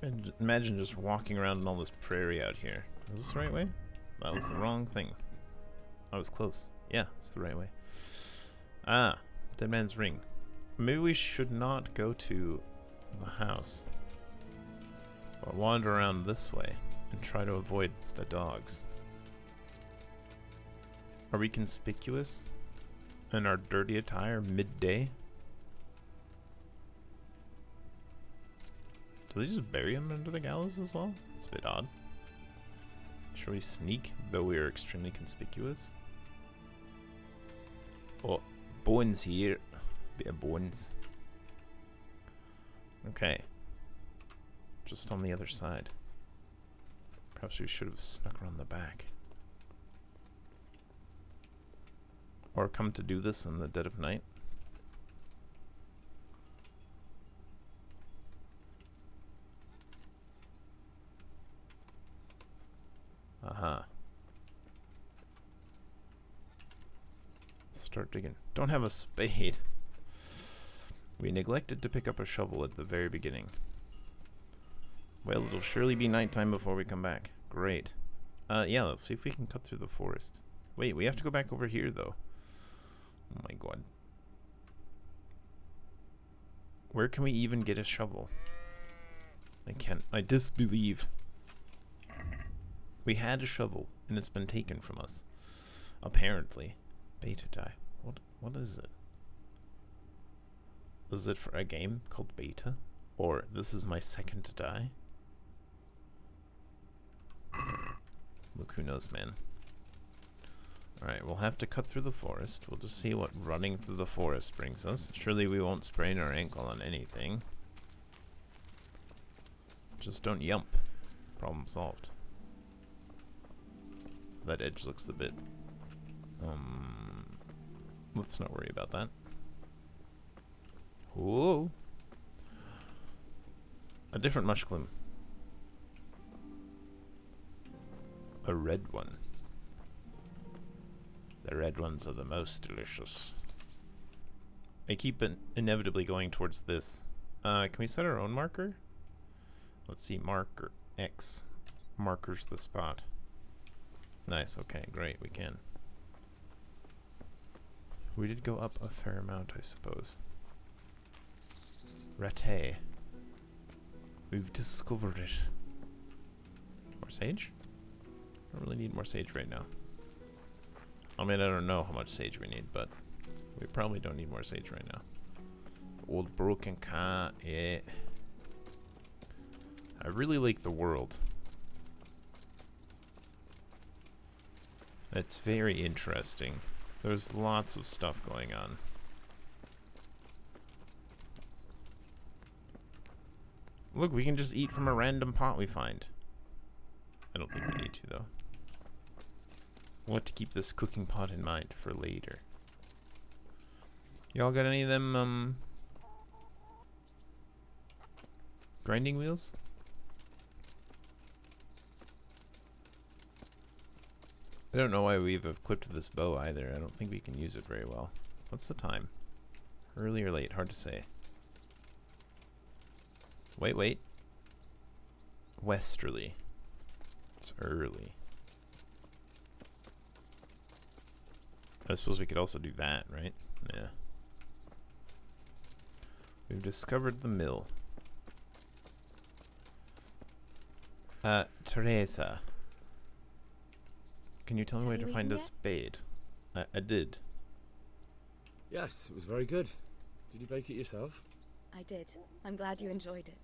And imagine just walking around in all this prairie out here. Is this the right way? That was the wrong thing. I was close. Yeah, it's the right way. Ah, Dead Man's Ring. Maybe we should not go to the house, but wander around this way and try to avoid the dogs. Are we conspicuous in our dirty attire midday? Do they just bury him under the gallows as well? It's a bit odd. Should we sneak, though we are extremely conspicuous? Oh, bones here. Bit of bones. Okay. Just on the other side. Perhaps we should have snuck around the back. Or come to do this in the dead of night. Aha. Start digging. Don't have a spade. We neglected to pick up a shovel at the very beginning. Well, it'll surely be nighttime before we come back. Great. Yeah, let's see if we can cut through the forest. Wait, we have to go back over here, though. Oh my god. Where can we even get a shovel? I can't. I disbelieve. We had a shovel, and it's been taken from us. Apparently. Beta die. What is it? Is it for a game called Beta? Or this is my second to die? Look, who knows, man. Alright, we'll have to cut through the forest. We'll just see what running through the forest brings us. Surely we won't sprain our ankle on anything. Just don't yump. Problem solved. That edge looks a bit... let's not worry about that. Whoa! A different mushroom. A red one. The red ones are the most delicious. I keep inevitably going towards this. Can we set our own marker? Let's see, marker X. Markers the spot. Nice, okay, great, we can. We did go up a fair amount, I suppose. Rattay. We've discovered it. More sage? I don't really need more sage right now. I mean, I don't know how much sage we need, but we probably don't need more sage right now. Old broken cat, yeah. I really like the world. It's very interesting. There's lots of stuff going on. Look, we can just eat from a random pot we find. I don't think we need to, though. We'll have to keep this cooking pot in mind for later. Y'all got any of them, grinding wheels? I don't know why we've equipped this bow either. I don't think we can use it very well. What's the time? Early or late? Hard to say. Wait. Westerly. It's early. I suppose we could also do that, right? Yeah. We've discovered the mill. Teresa. Can you tell me where to find a spade? I did. Yes, it was very good. Did you bake it yourself? I did. I'm glad you enjoyed it.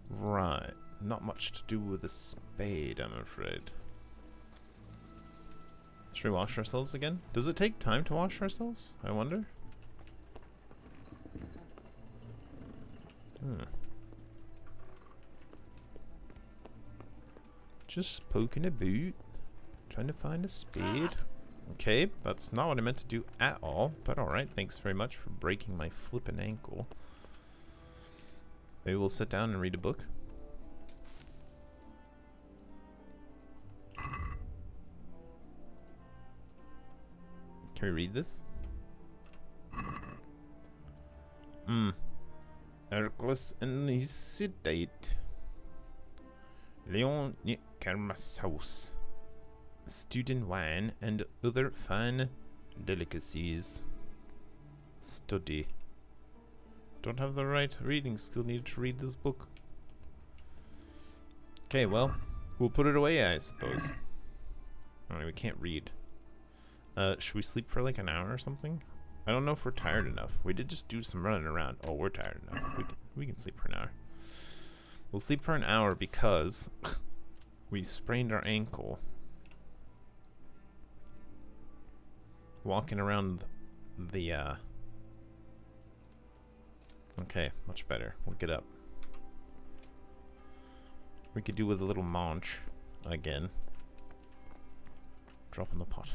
Right. Not much to do with a spade, I'm afraid. Should we wash ourselves again? Does it take time to wash ourselves? I wonder. Just poking about. Trying to find a spade. Okay, that's not what I meant to do at all. But alright, thanks very much for breaking my flippin' ankle. Maybe we'll sit down and read a book. Can we read this? Ercles and his sedate. Leon Kermas house. Student wine and other fine delicacies. Study. Don't have the right reading skill needed to read this book. Okay, well, we'll put it away, I suppose. Alright, we can't read. Should we sleep for like an hour or something? I don't know if we're tired enough. We did just do some running around. Oh, we're tired enough. We can sleep for an hour. We'll sleep for an hour because we sprained our ankle walking around the okay, much better. We'll get up. We could do with a little munch again. Drop in the pot.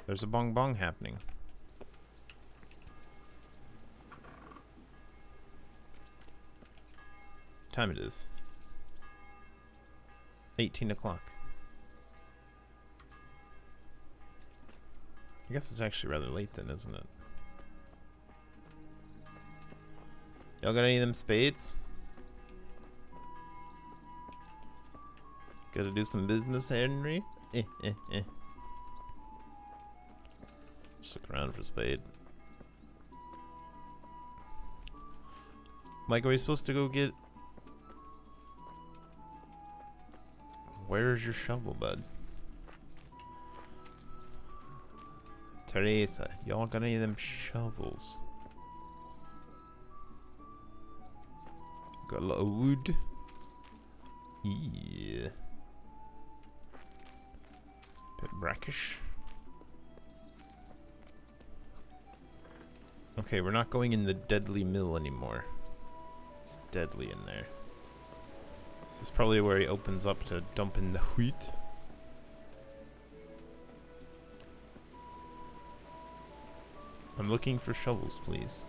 There's a bong bong happening. Time it is. 18 o'clock. I guess it's actually rather late then, isn't it? Y'all got any of them spades? Gotta do some business, Henry? Just look around for a spade. Like, are we supposed to go get... Where's your shovel, bud? Teresa, y'all got any of them shovels? Got a lot of wood. Yeah. Bit brackish. Okay, we're not going in the deadly mill anymore. It's deadly in there. This is probably where he opens up to dump in the wheat. I'm looking for shovels, please.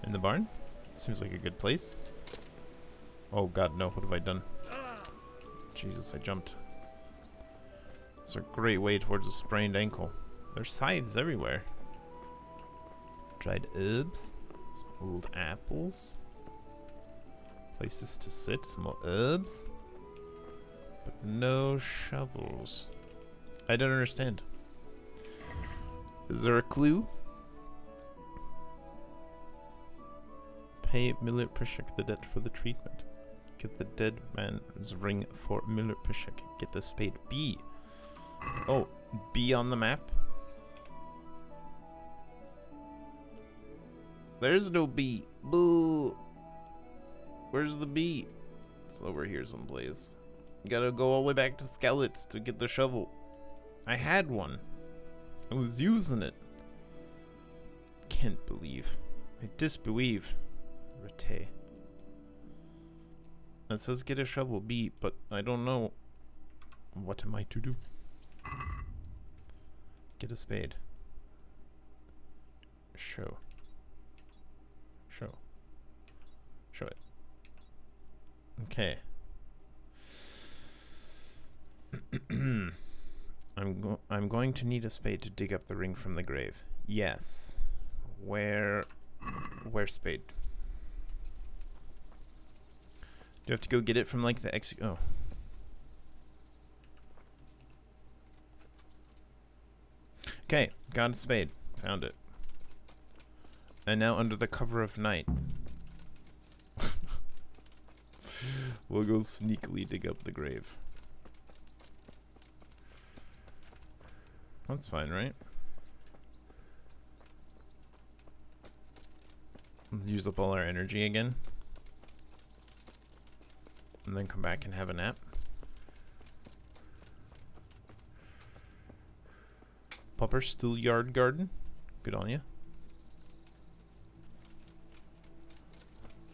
In the barn? Seems like a good place. Oh god, no, what have I done? Jesus, I jumped. It's a great way towards a sprained ankle. There's scythes everywhere. Dried herbs. Some old apples. Places to sit. Some more herbs. But no shovels. I don't understand. Is there a clue? Pay Miller Prishek the debt for the treatment. Get the dead man's ring for Miller Prishek. Get the spade. B. Oh, B on the map? There's no B. Boo. Where's the B? It's over here someplace. Gotta go all the way back to Skeleton to get the shovel. I had one. I was using it. Can't believe. I disbelieve. Rete. It says get a shovel B, but I don't know. What am I to do? Get a spade. Show. Show. Show it. Okay. I'm going to need a spade to dig up the ring from the grave. Yes. Where spade? Do you have to go get it from like the oh. Okay, got a spade. Found it. And now under the cover of night, we'll go sneakily dig up the grave. That's fine, right? Let's use up all our energy again. And then come back and have a nap. Popper, still yard garden. Good on you.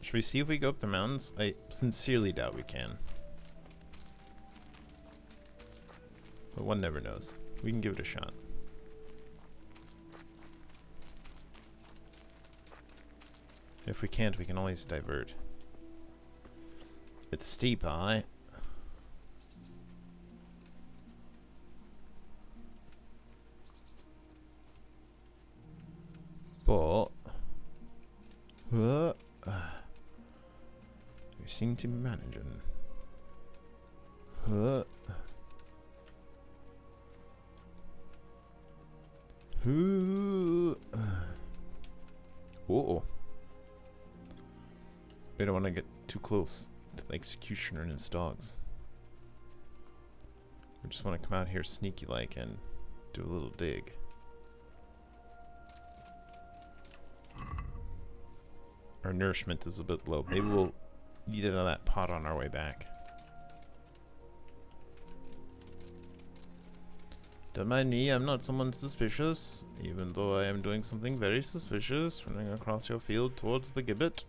Should we see if we go up the mountains? I sincerely doubt we can. But one never knows. We can give it a shot. If we can't, we can always divert. It's steep, aye. But we seem to be managing. Uh-oh. We don't want to get too close to the executioner and his dogs. We just want to come out here sneaky like and do a little dig. Our nourishment is a bit low. Maybe we'll eat it out of that pot on our way back. Don't mind me, I'm not someone suspicious, even though I am doing something very suspicious, running across your field towards the gibbet,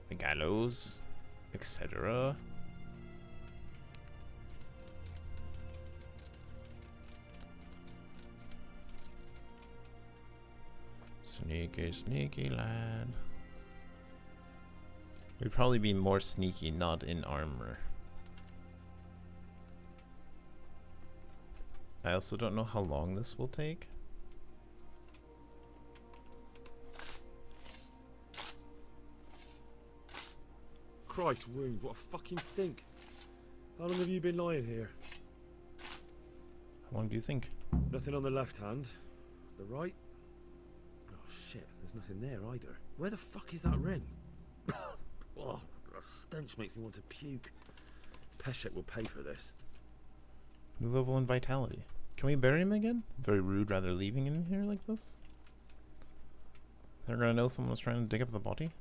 the gallows, etc. Sneaky, sneaky lad. We'd probably be more sneaky, not in armor. I also don't know how long this will take. Christ wound, what a fucking stink. How long have you been lying here? How long do you think? Nothing on the left hand. The right? Oh shit, there's nothing there either. Where the fuck is that ring? Oh, the stench makes me want to puke. Peshek will pay for this. New level in vitality. Can we bury him again? Very rude, rather leaving him here like this. They're gonna know someone was trying to dig up the body.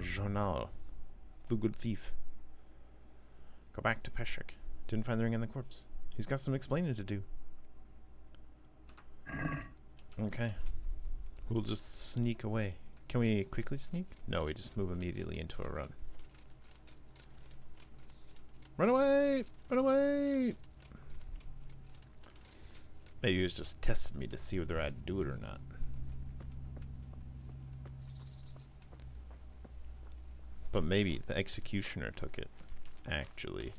Journal. The good thief. Go back to Peshek. Didn't find the ring in the corpse. He's got some explaining to do. Okay. We'll just sneak away. Can we quickly sneak? No, we just move immediately into a run. Run away! Run away! Maybe he was just testing me to see whether I'd do it or not. But maybe the executioner took it, actually.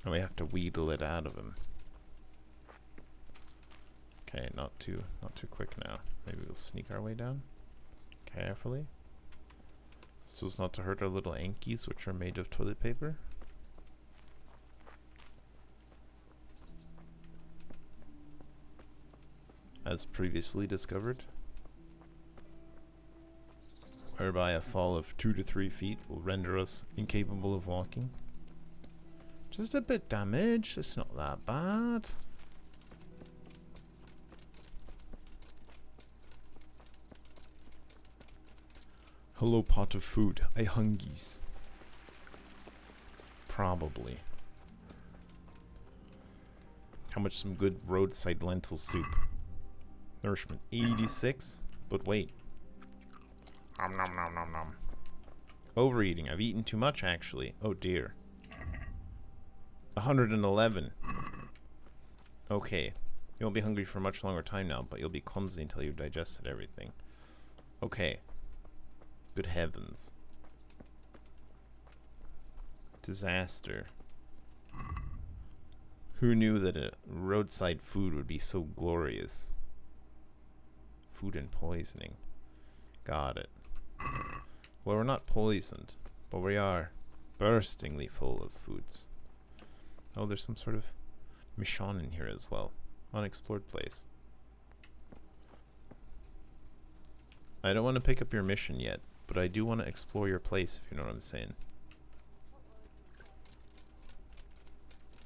And we have to wheedle it out of him. Okay, not too quick now. Maybe we'll sneak our way down carefully, so as not to hurt our little ankies, which are made of toilet paper. As previously discovered, whereby a fall of 2 to 3 feet will render us incapable of walking. Just a bit damage, it's not that bad. Hello, pot of food. I hungies. Probably. How much some good roadside lentil soup? Nourishment 86. But wait. Nom nom nom nom nom. Overeating. I've eaten too much actually. Oh dear. 111. Okay. You won't be hungry for a much longer time now, but you'll be clumsy until you've digested everything. Okay. Good heavens. Disaster. Who knew that a roadside food would be so glorious? Food and poisoning. Got it. Well, we're not poisoned, but we are burstingly full of foods. Oh, there's some sort of mission in here as well. Unexplored place. I don't want to pick up your mission yet, but I do want to explore your place, if you know what I'm saying.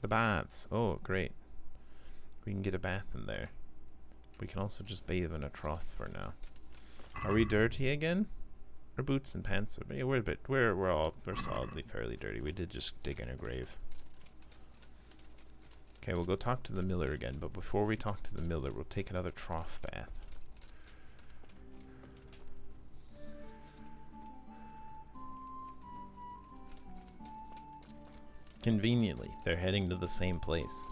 The baths. Oh, great. We can get a bath in there. We can also just bathe in a trough for now. Are we dirty again? Our boots and pants are... Yeah, we're solidly fairly dirty. We did just dig in a grave. Okay, we'll go talk to the miller again, but before we talk to the miller, we'll take another trough bath. Conveniently, they're heading to the same place.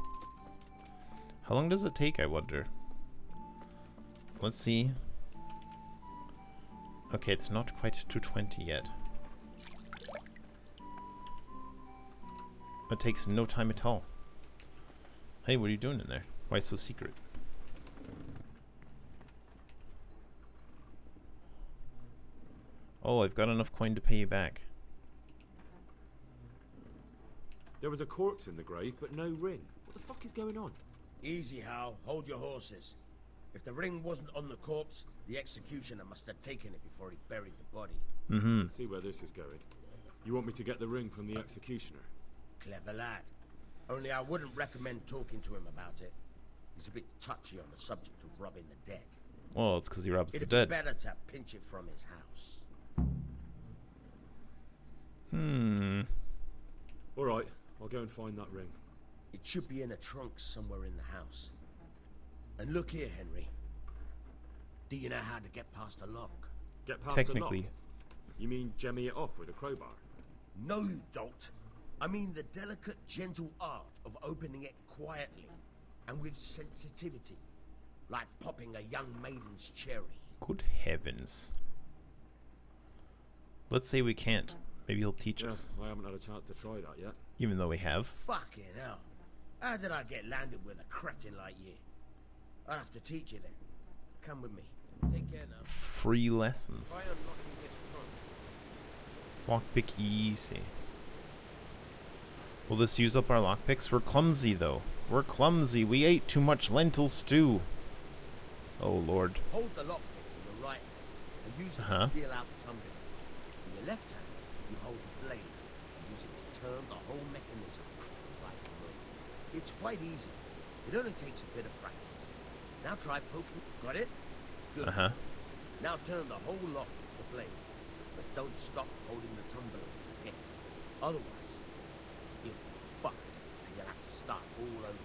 How long does it take, I wonder? Let's see. Okay, it's not quite 2:20 yet. It takes no time at all. Hey, what are you doing in there? Why so secret? Oh, I've got enough coin to pay you back. There was a corpse in the grave, but no ring. What the fuck is going on? Easy, Hal. Hold your horses. If the ring wasn't on the corpse, the executioner must have taken it before he buried the body. Mm-hmm. Let's see where this is going. You want me to get the ring from the executioner? Clever lad. Only I wouldn't recommend talking to him about it. He's a bit touchy on the subject of robbing the dead. Well, it's because he robs the It'd dead. be better to pinch it from his house. Alright, I'll go and find that ring. It should be in a trunk somewhere in the house. And look here, Henry. Do you know how to get past a lock? Get past Technically. the lock? You mean jemmy it off with a crowbar? No, you don't. I mean the delicate, gentle art of opening it quietly and with sensitivity, like popping a young maiden's cherry. Good heavens. Let's say we can't. Maybe he'll teach us. I haven't had a chance to try that yet. Even though we have. Fucking hell. How did I get landed with a cretin like you? I'll have to teach you then. Come with me. Take care now. Free lessons. Try unlocking this trunk. Lockpick easy. Will this use up our lockpicks? We're clumsy though. We're clumsy. We ate too much lentil stew. Oh lord. Hold the lockpick with your right hand and use it Uh-huh. to feel out the tumbler. In your left hand, you hold the blade and use it to turn the whole mechanism like a rope. It's quite easy. It only takes a bit of practice. Now try poking. Got it? Good. Uh-huh. Now turn the whole lock with the blade, but don't stop holding the tumbler again. Otherwise, you'll be fucked and you'll have to start all over.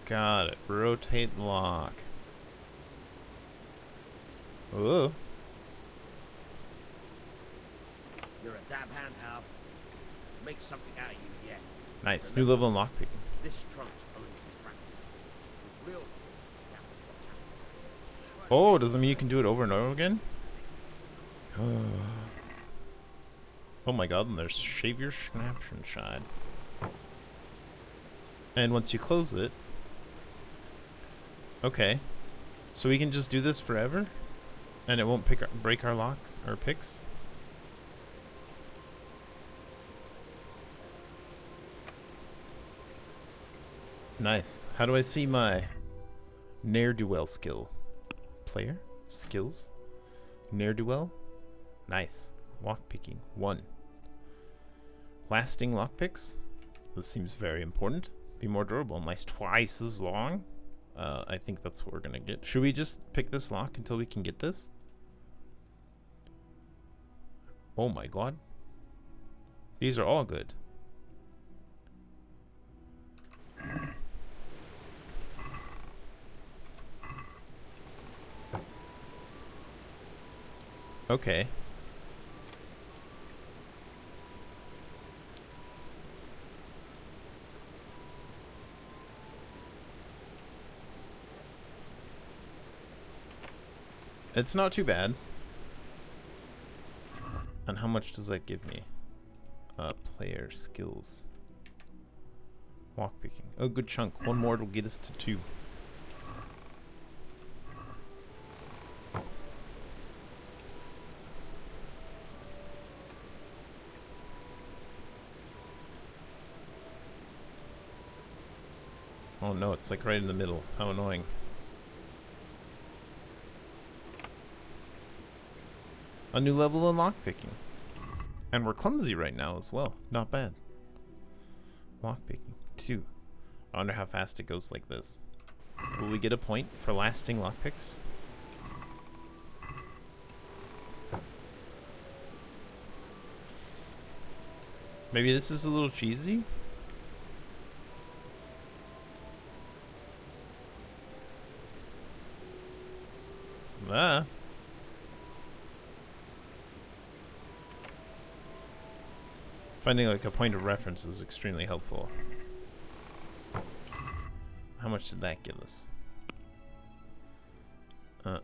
Got it. Rotate lock. Whoa. You're a dab hand, Hal. Make something out of you yet. Nice. New level in lockpicking. This trunk's only for practice. With real ones, you have to watch out. Oh, does it mean you can do it over and over again? Oh my god, and there's shave your snapshot. And once you close it, Okay. So we can just do this forever? And it won't break our lock or picks? Nice. How do I see my ne'er-do-well skill? Player? Skills? Ne'er-do-well? Nice. Lockpicking. 1. Lasting lockpicks? This seems very important. Be more durable and last twice as long? I think that's what we're gonna get. Should we just pick this lock until we can get this? Oh my god. These are all good. Okay. It's not too bad. And how much does that give me? Player skills. Lockpicking. Oh, good chunk. One more will get us to 2. Oh no, it's like right in the middle. How annoying. A new level in lockpicking. And we're clumsy right now as well. Not bad. Lockpicking. 2. I wonder how fast it goes like this. Will we get a point for lasting lockpicks? Maybe this is a little cheesy? Ah. Finding like a point of reference is extremely helpful. How much did that give us?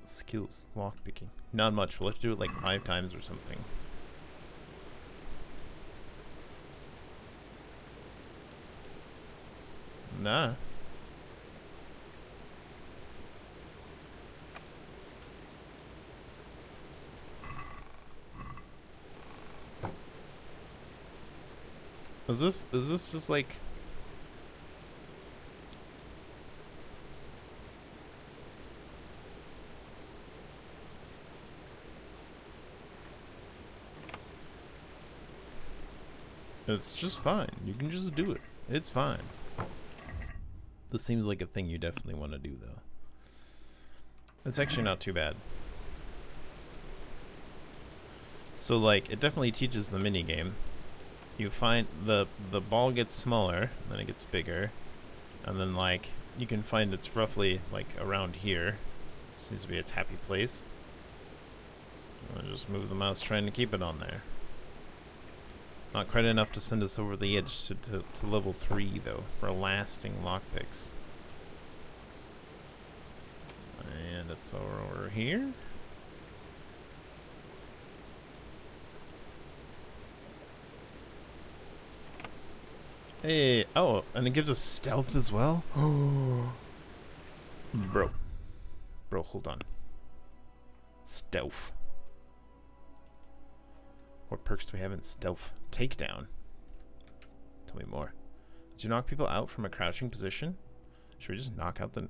Skills, lockpicking. Not much. We'll have to do it like 5 times or something. Nah. Is this just like it's just fine. You can just do it. It's fine. This seems like a thing you definitely want to do though. It's actually not too bad. So like it definitely teaches the mini game. You find the ball gets smaller, then it gets bigger, and then like you can find it's roughly like around here. Seems to be its happy place. I'll just move the mouse trying to keep it on there. Not quite enough to send us over the edge to level 3 though, for lasting lockpicks. And it's over here. Hey, oh, and it gives us stealth as well? Oh. Bro, hold on. Stealth. What perks do we have in stealth? Takedown. Tell me more. Did you knock people out from a crouching position? Should we just knock out the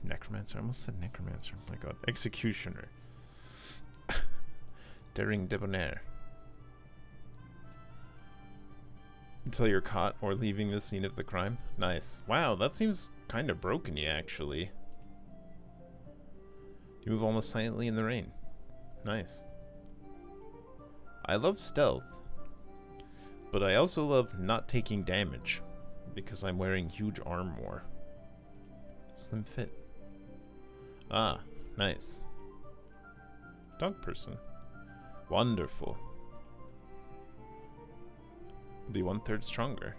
necromancer? I almost said necromancer. Oh my god. Executioner. Daring debonair. Until you're caught or leaving the scene of the crime. Nice. Wow, that seems kind of broken, actually. You move almost silently in the rain. Nice. I love stealth, but I also love not taking damage because I'm wearing huge armor. Slim fit. Ah, nice. Dog person. Wonderful. Be 1/3 stronger.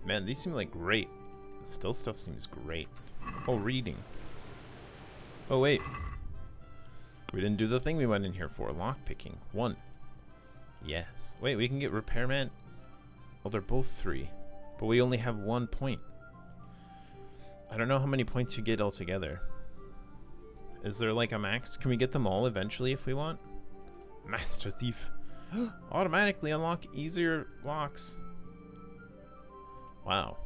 Man, these seem like great. The stealth stuff seems great. Oh, reading. Oh, wait. We didn't do the thing we went in here for. Lockpicking. 1. Yes. Wait, we can get repairman. Oh, they're both 3. But we only have 1 point. I don't know how many points you get altogether. Is there like a max? Can we get them all eventually if we want? Master Thief. Automatically unlock easier locks. Wow.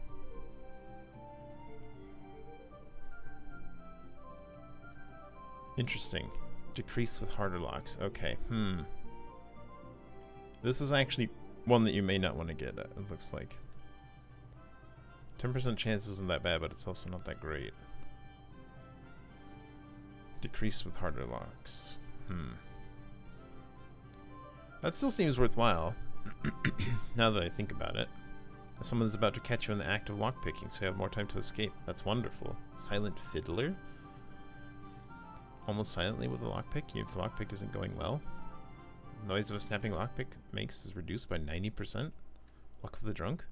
Interesting. Decrease with harder locks. Okay. This is actually one that you may not want to get, it looks like. 10% chance isn't that bad, but it's also not that great. Decrease with harder locks. That still seems worthwhile, now that I think about it. Someone is about to catch you in the act of lockpicking, so you have more time to escape. That's wonderful. Silent Fiddler? Almost silently with a lockpick, even if the lockpick isn't going well. Noise of a snapping lockpick makes is reduced by 90%. Luck of the drunk?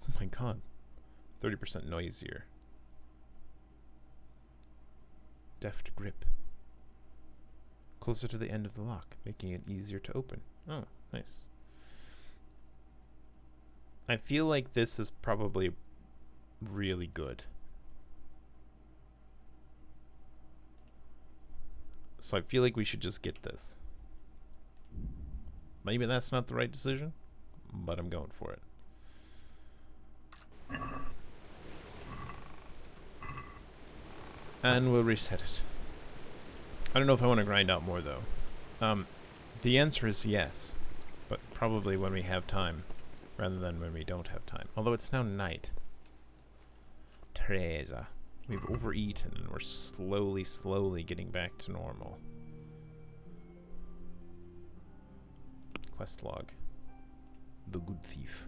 Oh my god. 30% noisier. Deft grip. Closer to the end of the lock, making it easier to open. Oh, nice. I feel like this is probably really good. So I feel like we should just get this. Maybe that's not the right decision, but I'm going for it. And we'll reset it. I don't know if I want to grind out more though. The answer is yes, but probably when we have time, rather than when we don't have time. Although it's now night. Teresa. We've overeaten and we're slowly getting back to normal. Quest log. The Good Thief.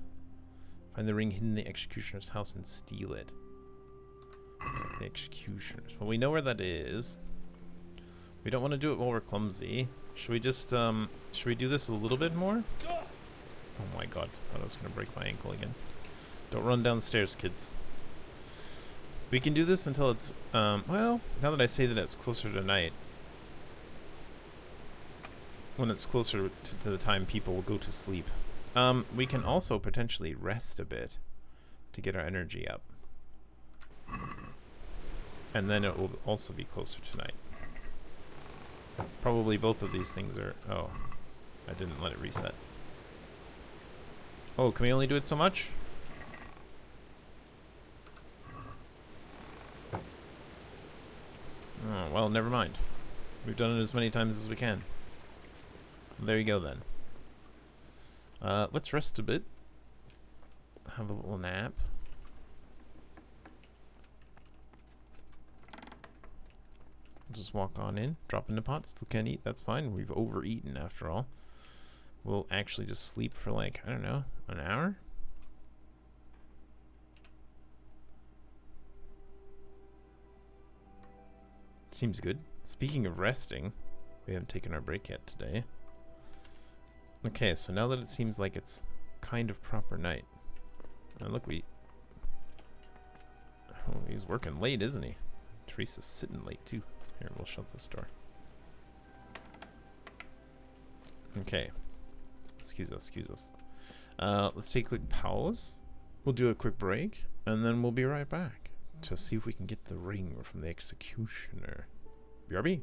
Find the ring hidden in the executioner's house and steal it. It's like the executioner's. Well, we know where that is. We don't want to do it while we're clumsy. Should we just, should we do this a little bit more? Oh my god, I thought I was going to break my ankle again. Don't run downstairs, kids. We can do this until it's, well, now that I say that it's closer to night. When it's closer to the time people will go to sleep. We can also potentially rest a bit to get our energy up. And then it will also be closer to night. Probably both of these things are... Oh, I didn't let it reset. Oh, can we only do it so much? Oh, well, never mind. We've done it as many times as we can. There you go, then. Let's rest a bit. Have a little nap. Just walk on in, drop in the pot, still can't eat, that's fine. We've overeaten after all. We'll actually just sleep for like, I don't know, an hour? Seems good. Speaking of resting, we haven't taken our break yet today. Okay, so now that it seems like it's kind of proper night. Look, oh, he's working late, isn't he? Teresa's sitting late too. Here, we'll shut this door. Okay. Excuse us, excuse us. Let's take a quick pause. We'll do a quick break, and then we'll be right back to see if we can get the ring from the executioner. BRB.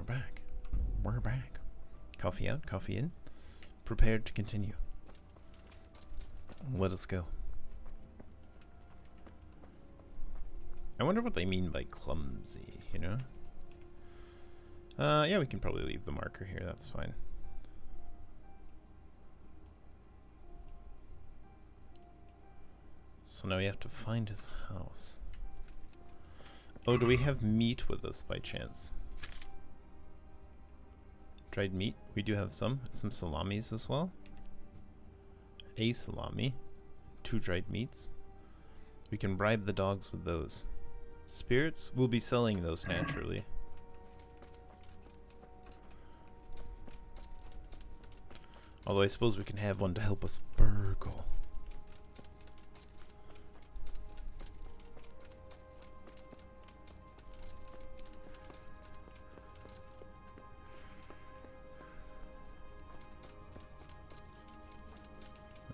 We're back. We're back. Coffee out, coffee in. Prepared to continue. Let us go. I wonder what they mean by clumsy, you know? Yeah, we can probably leave the marker here, that's fine. So now we have to find his house. Oh, do we have meat with us by chance? Dried meat? We do have some. Some salamis as well. A salami. 2 dried meats. We can bribe the dogs with those. Spirits? We'll be selling those naturally. Although I suppose we can have one to help us burgle.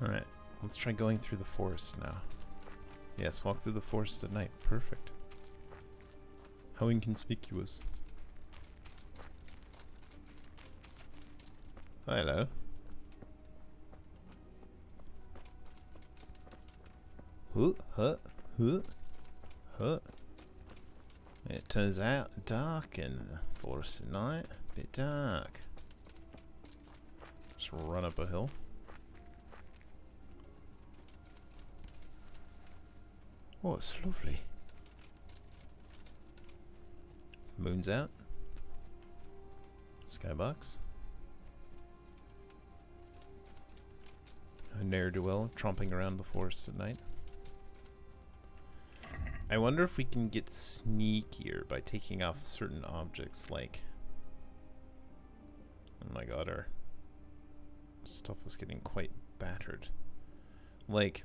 Alright, let's try going through the forest now. Yes, walk through the forest at night. Perfect. How inconspicuous. Hello. It turns out dark in the forest at night. Bit dark. Just run up a hill. Oh, it's lovely. Moon's out. Skybox. A ne'er-do-well tromping around the forest at night. I wonder if we can get sneakier by taking off certain objects like... Oh my god, our stuff is getting quite battered. Like...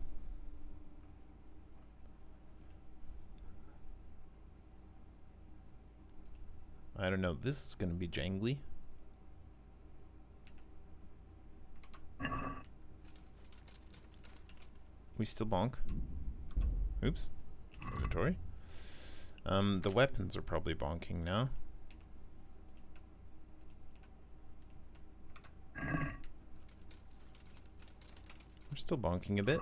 I don't know, this is gonna be jangly. We still bonk. Oops. Inventory. The weapons are probably bonking now. We're still bonking a bit.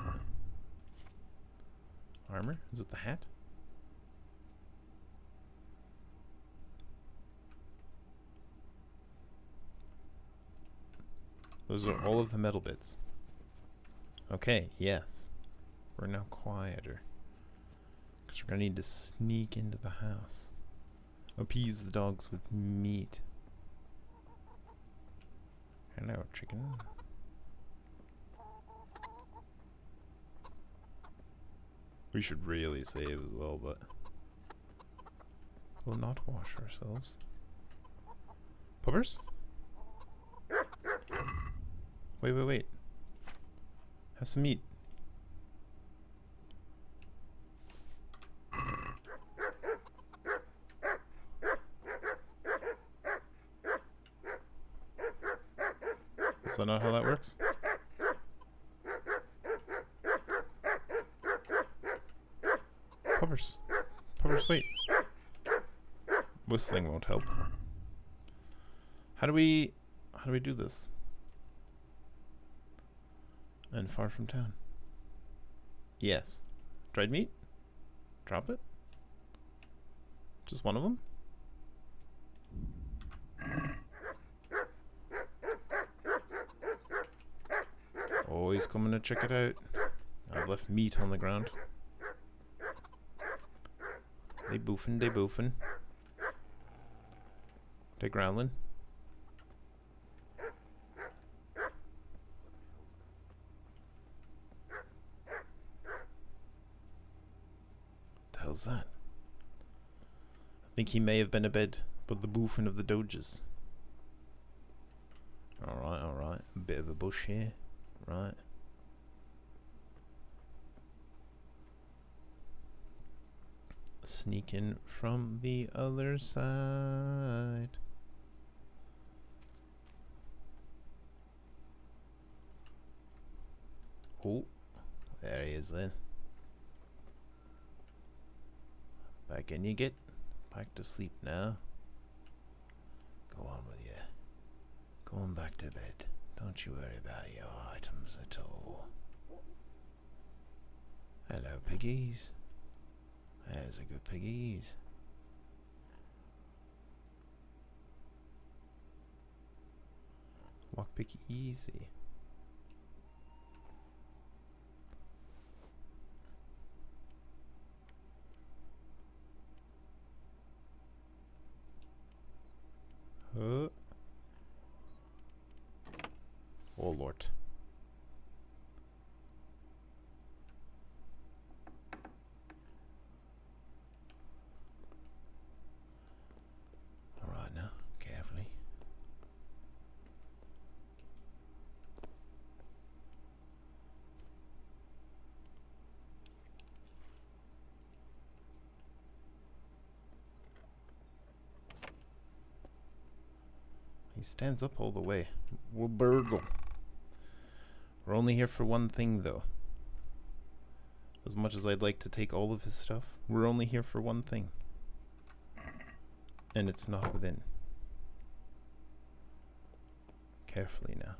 Armor? Is it the hat? Those are all of the metal bits. Okay, yes. We're now quieter. Because we're going to need to sneak into the house. Appease the dogs with meat. Hello, chicken. We should really save as well, but... we'll not wash ourselves. Puppers? Wait. Have some meat. Is that not how that works? Puppers. Puppers, wait. Whistling won't help. How do we do this? And far from town. Yes. Dried meat? Drop it? Just one of them? Oh, he's coming to check it out. I've left meat on the ground. They boofing, they boofing. They growling. How's that? I think he may have been a bit, but the boofing of the doges. Alright. A bit of a bush here. Right. Sneak in from the other side. Oh, there he is then. Back in you get. Back to sleep now. Go on with you. Go on back to bed. Don't you worry about your items at all. Hello, piggies. There's a good piggies. Lockpick easy. Oh Lord. Alright now, carefully. He stands up all the way. We'll burgle. We're only here for one thing, though. As much as I'd like to take all of his stuff, we're only here for one thing. And it's not within. Carefully now.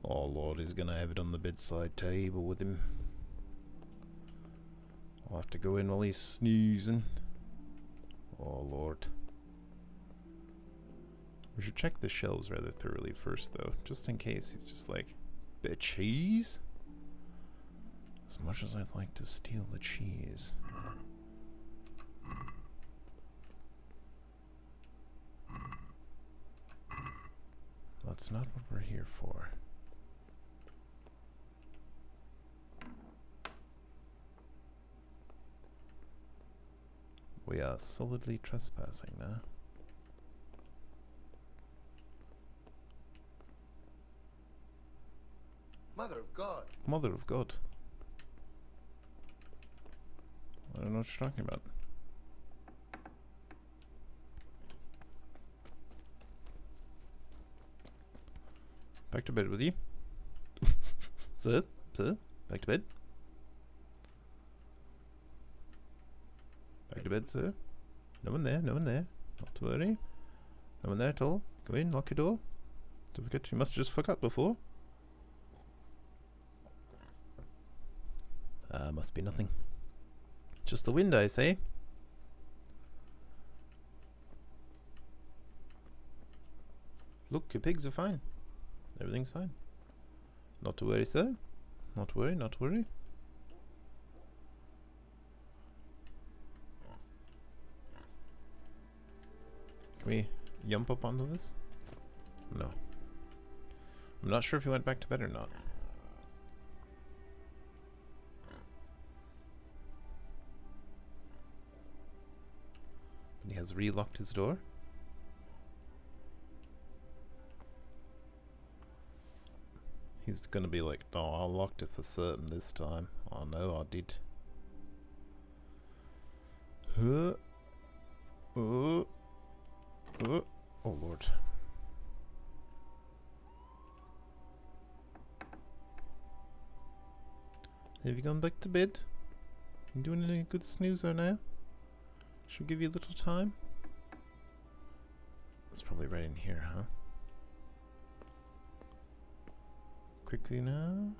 Oh Lord, he's gonna have it on the bedside table with him. I'll have to go in while he's snoozing. Oh Lord. We should check the shelves rather thoroughly first though, just in case he's just like, bit of cheese? As much as I'd like to steal the cheese. That's not what we're here for. We are solidly trespassing now. Mother of God. Mother of God. I don't know what you're talking about. Back to bed with you. Sir? Sir? Back to bed? Back to bed, sir. No one there, no one there. Not to worry. No one there at all. Go in, lock your door. Don't forget, you must have just forgot before. Must be nothing. Just the wind, I say. Look, your pigs are fine. Everything's fine. Not to worry, sir. Not to worry, not to worry. Can we jump up onto this? No. I'm not sure if he went back to bed or not. But he has re-locked his door. He's gonna be like, no, I locked it for certain this time. Oh no, I did. Oh Lord. Have you gone back to bed? You doing any good snoozer now? Should we give you a little time? It's probably right in here, huh? Quickly now.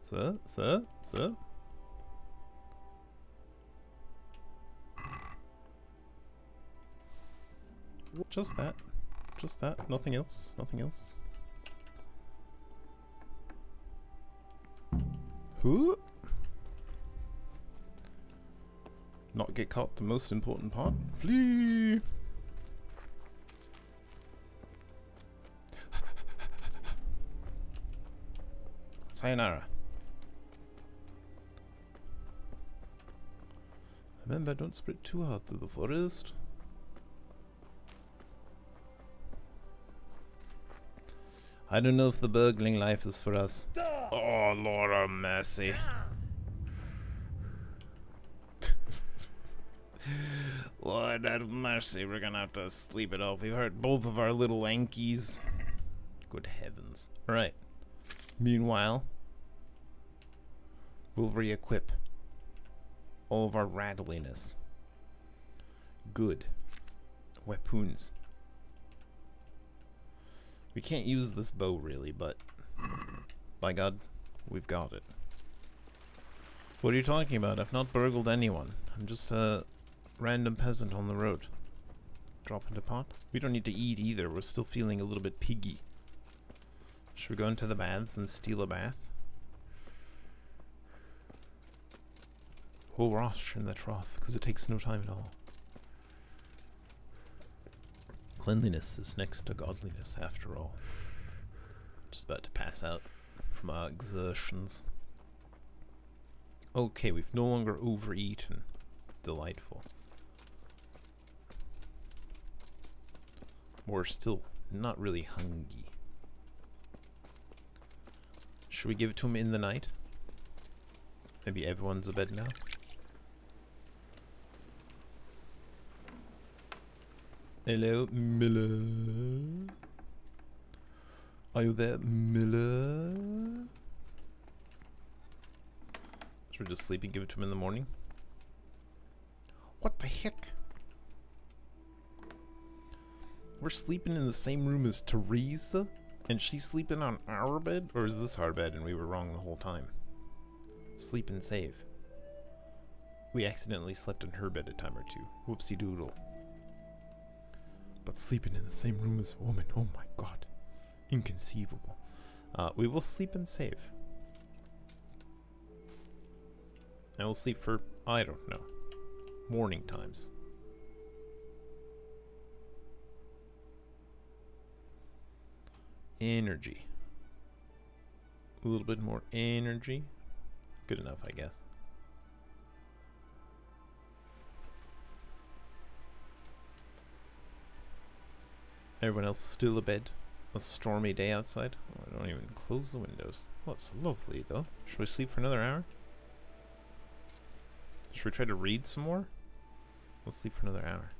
Sir, sir, sir. Just that. Just that. Nothing else. Nothing else. Who? Not get caught, the most important part. Flee! Sayonara. Remember, don't sprint too hard through the forest. I don't know if the burgling life is for us. Oh, Lord of mercy. Lord have mercy, we're gonna have to sleep it off. We've hurt both of our little ankies. Good heavens. Alright. Meanwhile, we'll re-equip all of our rattliness. Good. Weapons. We can't use this bow really, but by God, we've got it. What are you talking about? I've not burgled anyone. I'm just a random peasant on the road. Drop into pot? We don't need to eat either. We're still feeling a little bit piggy. Should we go into the baths and steal a bath? We'll wash in the trough, because it takes no time at all. Cleanliness is next to godliness, after all. Just about to pass out from our exertions. Okay, we've no longer overeaten. Delightful. We're still not really hungry. Should we give it to him in the night? Maybe everyone's abed now? Hello, Miller. Are you there, Miller? Should we just sleep and give it to him in the morning? What the heck? We're sleeping in the same room as Teresa? And she's sleeping on our bed? Or is this our bed and we were wrong the whole time? Sleep and save. We accidentally slept in her bed a time or two. Whoopsie doodle. But sleeping in the same room as a woman, oh my god. Inconceivable. We will sleep and save. I will sleep for, I don't know, morning times. Energy. A little bit more energy. Good enough, I guess. Everyone else still abed. A stormy day outside. Oh, I don't even close the windows. Oh, it's lovely though. Should we sleep for another hour? Should we try to read some more? Let's sleep for another hour.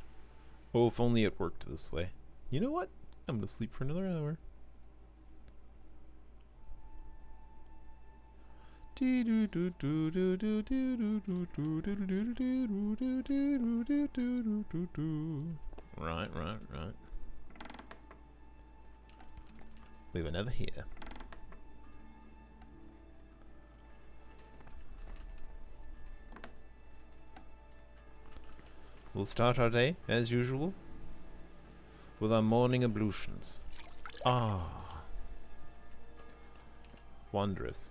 Oh, if only it worked this way. You know what? I'm gonna sleep for another hour. Right. We were never here. We'll start our day, as usual, with our morning ablutions. Ah. Wondrous.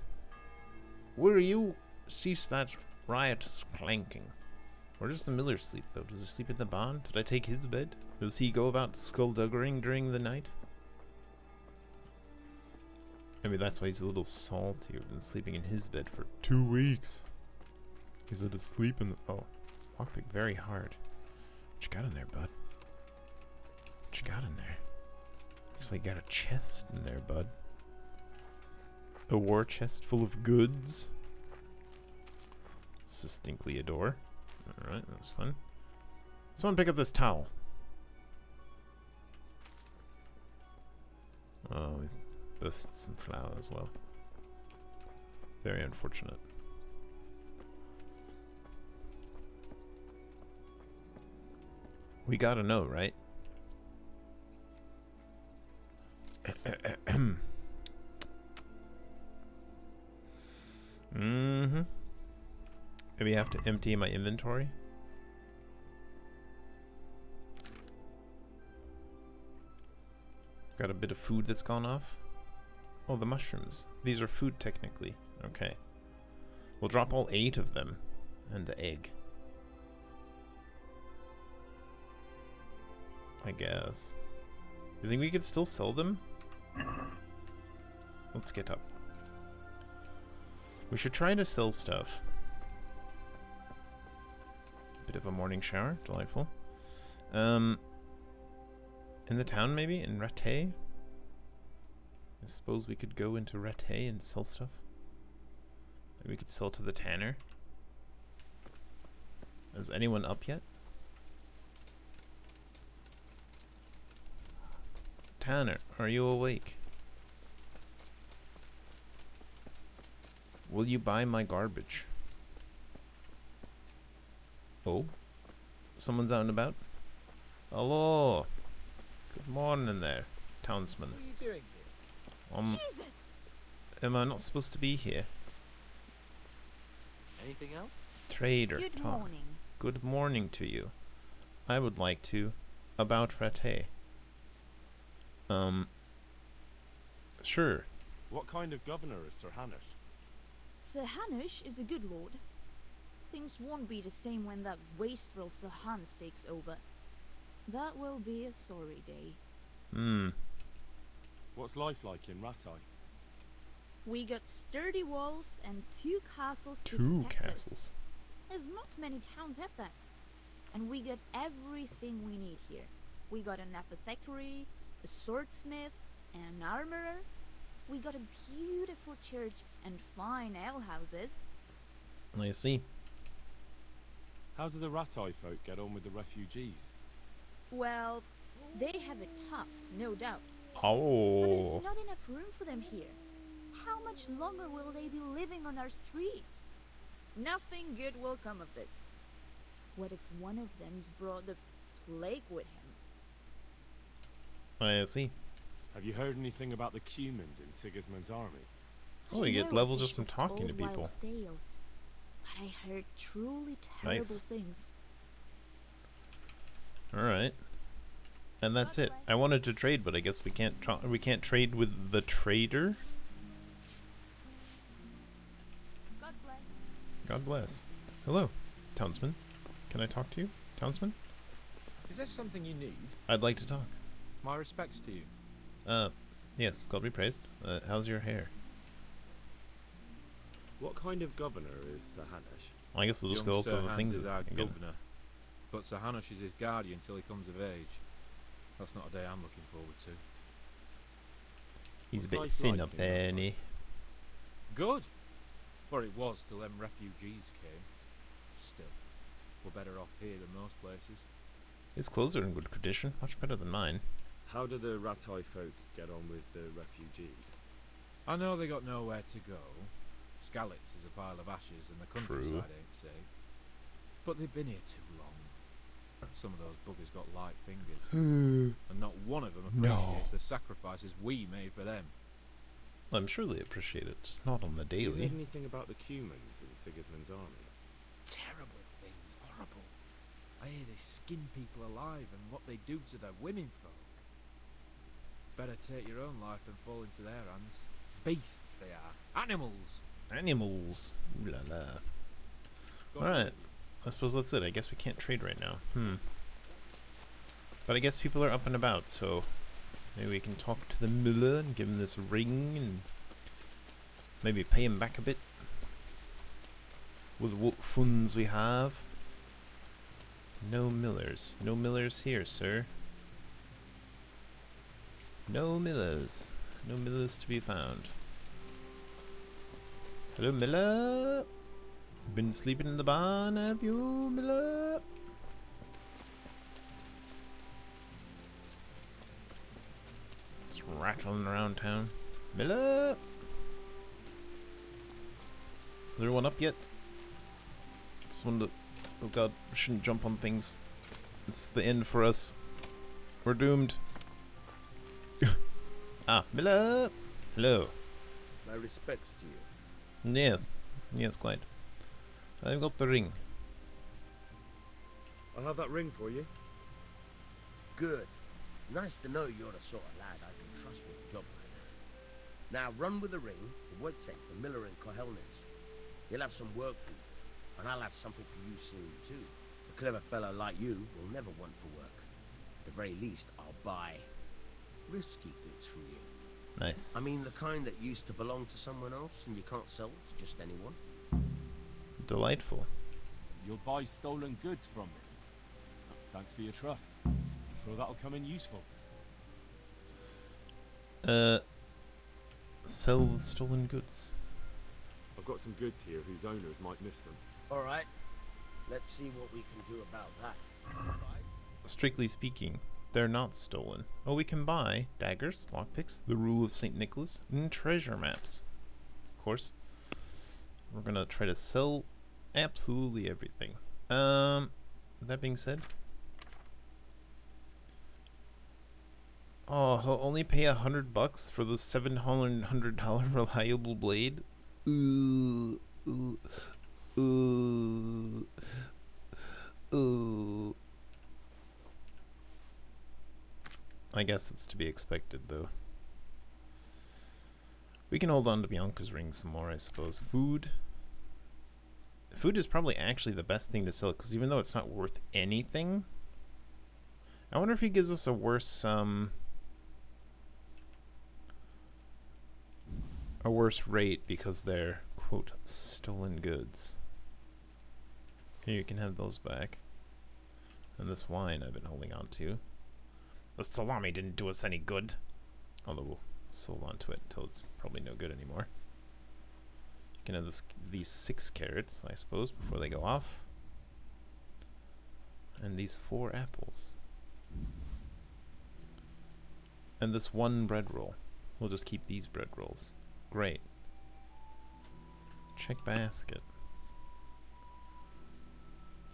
Will you cease that riotous clanking? Where does the miller sleep, though? Does he sleep in the barn? Did I take his bed? Does he go about skullduggery during the night? Maybe that's why he's a little salty. We've been sleeping in his bed for 2 weeks. He's let us sleep in the... Oh. Lockpick very hard. What you got in there, bud? What you got in there? Looks like you got a chest in there, bud. A war chest full of goods. Distinctly a door. Alright, that's fun. Someone pick up this towel. Oh, we busted some flour as well. Very unfortunate. We gotta know, right? Mm-hmm. Maybe I have to empty my inventory. Got a bit of food that's gone off. Oh, the mushrooms. These are food technically. Okay. We'll drop all 8 of them. And the egg. I guess. You think we could still sell them? Let's get up. We should try to sell stuff. Bit of a morning shower. Delightful. In the town maybe? In Rattay? I suppose we could go into Rattay and sell stuff. Maybe we could sell to the tanner. Is anyone up yet? Connor, are you awake? Will you buy my garbage? Oh? Someone's out and about? Hello! Good morning there, townsman. What are you doing here? Jesus! Am I not supposed to be here? Anything else? Trader, Good talk. morning. Good morning to you. I would like to about Rattay. Sure. What kind of governor is Sir Hanush? Sir Hanush is a good lord. Things won't be the same when that wastrel Sir Hans takes over. That will be a sorry day. What's life like in Rattay? We got sturdy walls and 2 castles to Two protect castles. us. There's not many towns have that. And we got everything we need here. We got an apothecary, a swordsmith, an armorer. We got a beautiful church and fine alehouses. I see. How do the Rattay folk get on with the refugees? Well, they have it tough, no doubt. But Oh. there's not enough room for them here. How much longer will they be living on our streets? Nothing good will come of this. What if one of them's brought the plague with him? I see. Have you heard anything about the Cumans in Sigismund's army? Oh, you get levels just from talking to people. Tales, but I heard truly terrible Nice. things. Alright. And that's it. I wanted to trade, but I guess we can't trade with the trader. God bless. God bless. Hello, townsman. Can I talk to you, townsman? Is there something you need? I'd like to talk. My respects to you. Yes, God be praised. How's your hair? What kind of governor is Sir Hanush? Well, I guess we'll just Young go Sir for the Hans things is that our again. governor, but Sir Hanush is his guardian till he comes of age. That's not a day I'm looking forward to. He's a What's bit life thin like up in there, Rattay? isn't he? Good. Well, it was till them refugees came. Still, we're better off here than most places. His clothes are in good condition, much better than mine. How do the Rattay folk get on with the refugees? I know they got nowhere to go. Skalitz is a pile of ashes and the countryside ain't safe. But they've been here too long. Some of those buggers got light fingers. And not one of them appreciates the sacrifices we made for them. I'm sure they appreciate it, just not on the Have you daily. heard anything about the Cumans in Sigismund's army? Terrible things, horrible. I hear they skin people alive and what they do to their women folk. Better take your own life than fall into their hands. Beasts they are. Animals. Animals. Ooh la la. God Alright. I suppose that's it. I guess we can't trade right now. But I guess people are up and about, so maybe we can talk to the miller and give him this ring and maybe pay him back a bit with what funds we have. No millers. No millers here, sir. No millers. No millers to be found. Hello, Miller. Been sleeping in the barn, have you, Miller? Just rattling around town. Miller! Is everyone up yet? Just wanted to... Oh god, we shouldn't jump on things. It's the end for us. We're doomed. Ah, Miller! Hello. My respects to you. Yes. Yes, quite. I've got the ring. I'll have that ring for you. Good. Nice to know you're the sort of lad I can trust with a job like that. Now run with the ring to Wojciech, the miller in Kohelnitz. He'll have some work for you, and I'll have something for you soon too. A clever fellow like you will never want for work. At the very least, I'll buy risky goods from you. Nice. I mean the kind that used to belong to someone else and you can't sell to just anyone. Delightful. You'll buy stolen goods from me. Thanks for your trust. I'm sure that'll come in useful. Sell the stolen goods. I've got some goods here whose owners might miss them. All right. Let's see what we can do about that. Strictly speaking, they're not stolen. Oh, we can buy daggers, lockpicks, the Rule of St. Nicholas, and treasure maps. Of course. We're gonna try to sell absolutely everything. That being said, oh, he'll only pay $100 for the $700 reliable blade. Ooh, ooh, ooh, ooh. I guess it's to be expected, though. We can hold on to Bianca's ring some more, I suppose. Food. Food is probably actually the best thing to sell, because even though it's not worth anything, I wonder if he gives us a worse rate because they're, quote, stolen goods. Here, you can have those back. And this wine I've been holding on to. The salami didn't do us any good. Although we'll hold on to it until it's probably no good anymore. You can have these 6 carrots, I suppose, before they go off. And these 4 apples. And this 1 bread roll. We'll just keep these bread rolls. Great. Check basket.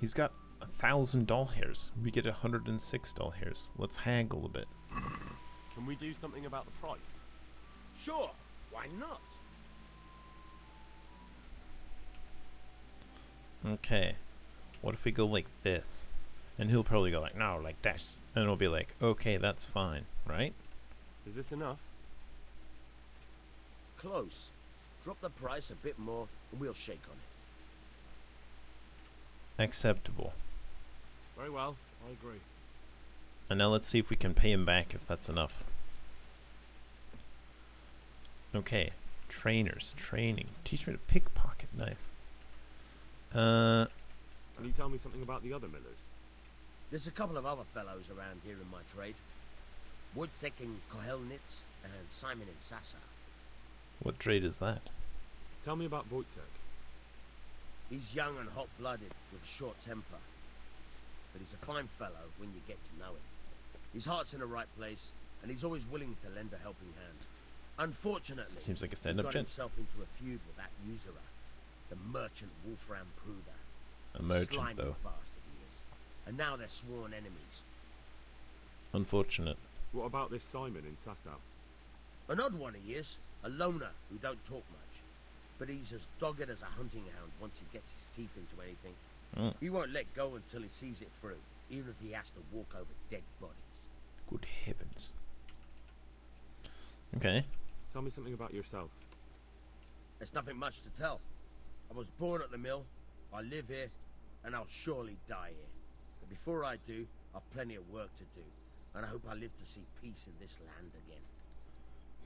He's got 1,000 doll hairs. We get 106 doll hairs. Let's haggle a bit. Can we do something about the price? Sure, why not? Okay. What if we go like this? And he'll probably go like, no, like this. And it'll be like, okay, that's fine, right? Is this enough? Close. Drop the price a bit more and we'll shake on it. Acceptable. Very well, I agree. And now let's see if we can pay him back if that's enough. Okay. Trainers. Training. Teach me to pickpocket. Nice. Can you tell me something about the other millers? There's a couple of other fellows around here in my trade. Wojciech in Kohelnitz and Simon in Sasa. What trade is that? Tell me about Wojciech. He's young and hot-blooded with a short temper. But he's a fine fellow when you get to know him. His heart's in the right place, and he's always willing to lend a helping hand. Unfortunately, seems like a he stand-up got gent. himself into a feud with that usurer, the merchant Wolfram Pruder. A merchant, Slimy though. bastard he is. And now they're sworn enemies. Unfortunate. What about this Simon in Sasau? An odd one he is, a loner who don't talk much. But he's as dogged as a hunting hound once he gets his teeth into anything. Mm. He won't let go until he sees it through, even if he has to walk over dead bodies. Good heavens. Okay. Tell me something about yourself. There's nothing much to tell. I was born at the mill, I live here, and I'll surely die here. But before I do, I've plenty of work to do, and I hope I live to see peace in this land again.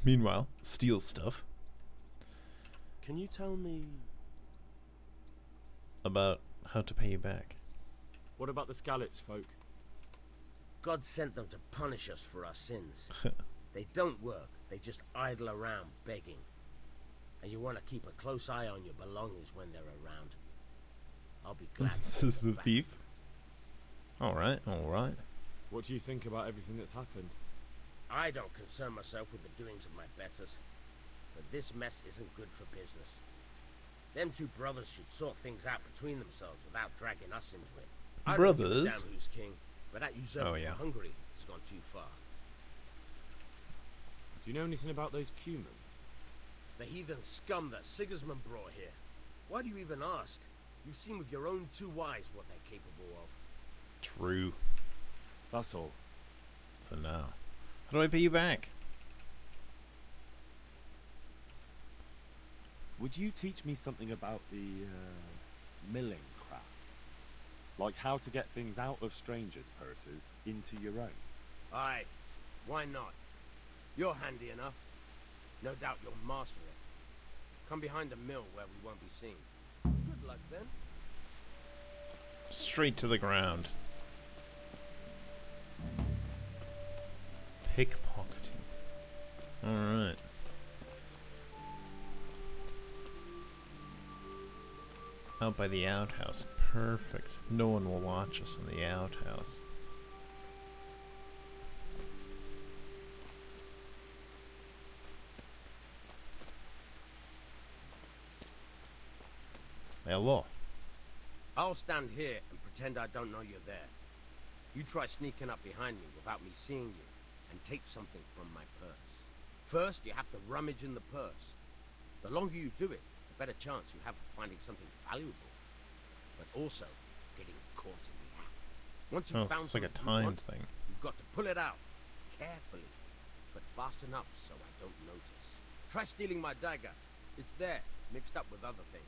Meanwhile, steal stuff. Can you tell me... about how to pay you back? What about the Skalitz folk? God sent them to punish us for our sins. They don't work, they just idle around begging. And you want to keep a close eye on your belongings when they're around. I'll be glad. This is the thief. Alright, alright. What do you think about everything that's happened? I don't concern myself with the doings of my betters. But this mess isn't good for business. Them 2 brothers should sort things out between themselves without dragging us into it. I don't give a Brothers? damn who's king, but that usurper Oh, yeah. from Hungary has gone too far. Do you know anything about those Cumans? The heathen scum that Sigismund brought here. Why do you even ask? You've seen with your own 2 eyes what they're capable of. True. That's all. For now. How do I pay you back? Would you teach me something about the milling craft? Like how to get things out of strangers' purses into your own? Aye, why not? You're handy enough. No doubt you'll master it. Come behind the mill where we won't be seen. Good luck then. Straight to the ground. Pickpocketing. Alright. Out by the outhouse. Perfect. No one will watch us in the outhouse. by a law. I'll stand here and pretend I don't know you're there. You try sneaking up behind me without me seeing you, and take something from my purse. First, you have to rummage in the purse. The longer you do it, the better chance you have of finding something valuable. But also, getting caught in the act. Once you've found it's like a something you time want, thing. you've got to pull it out, carefully, but fast enough so I don't notice. Try stealing my dagger. It's there, mixed up with other things.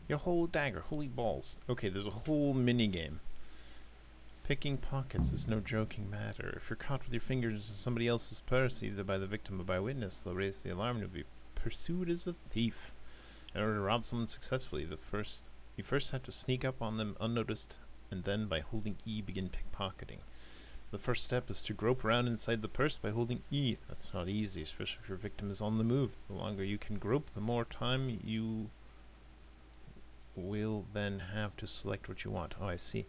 Your whole dagger, holy balls. Okay, there's a whole mini game. Picking pockets is no joking matter. If you're caught with your fingers in somebody else's purse, either by the victim or by a witness, they'll raise the alarm and you'll be pursued as a thief. In order to rob someone successfully, you first have to sneak up on them unnoticed, and then by holding E begin pickpocketing. The first step is to grope around inside the purse by holding E. That's not easy, especially if your victim is on the move. The longer you can grope, the more time you will then have to select what you want. Oh, I see.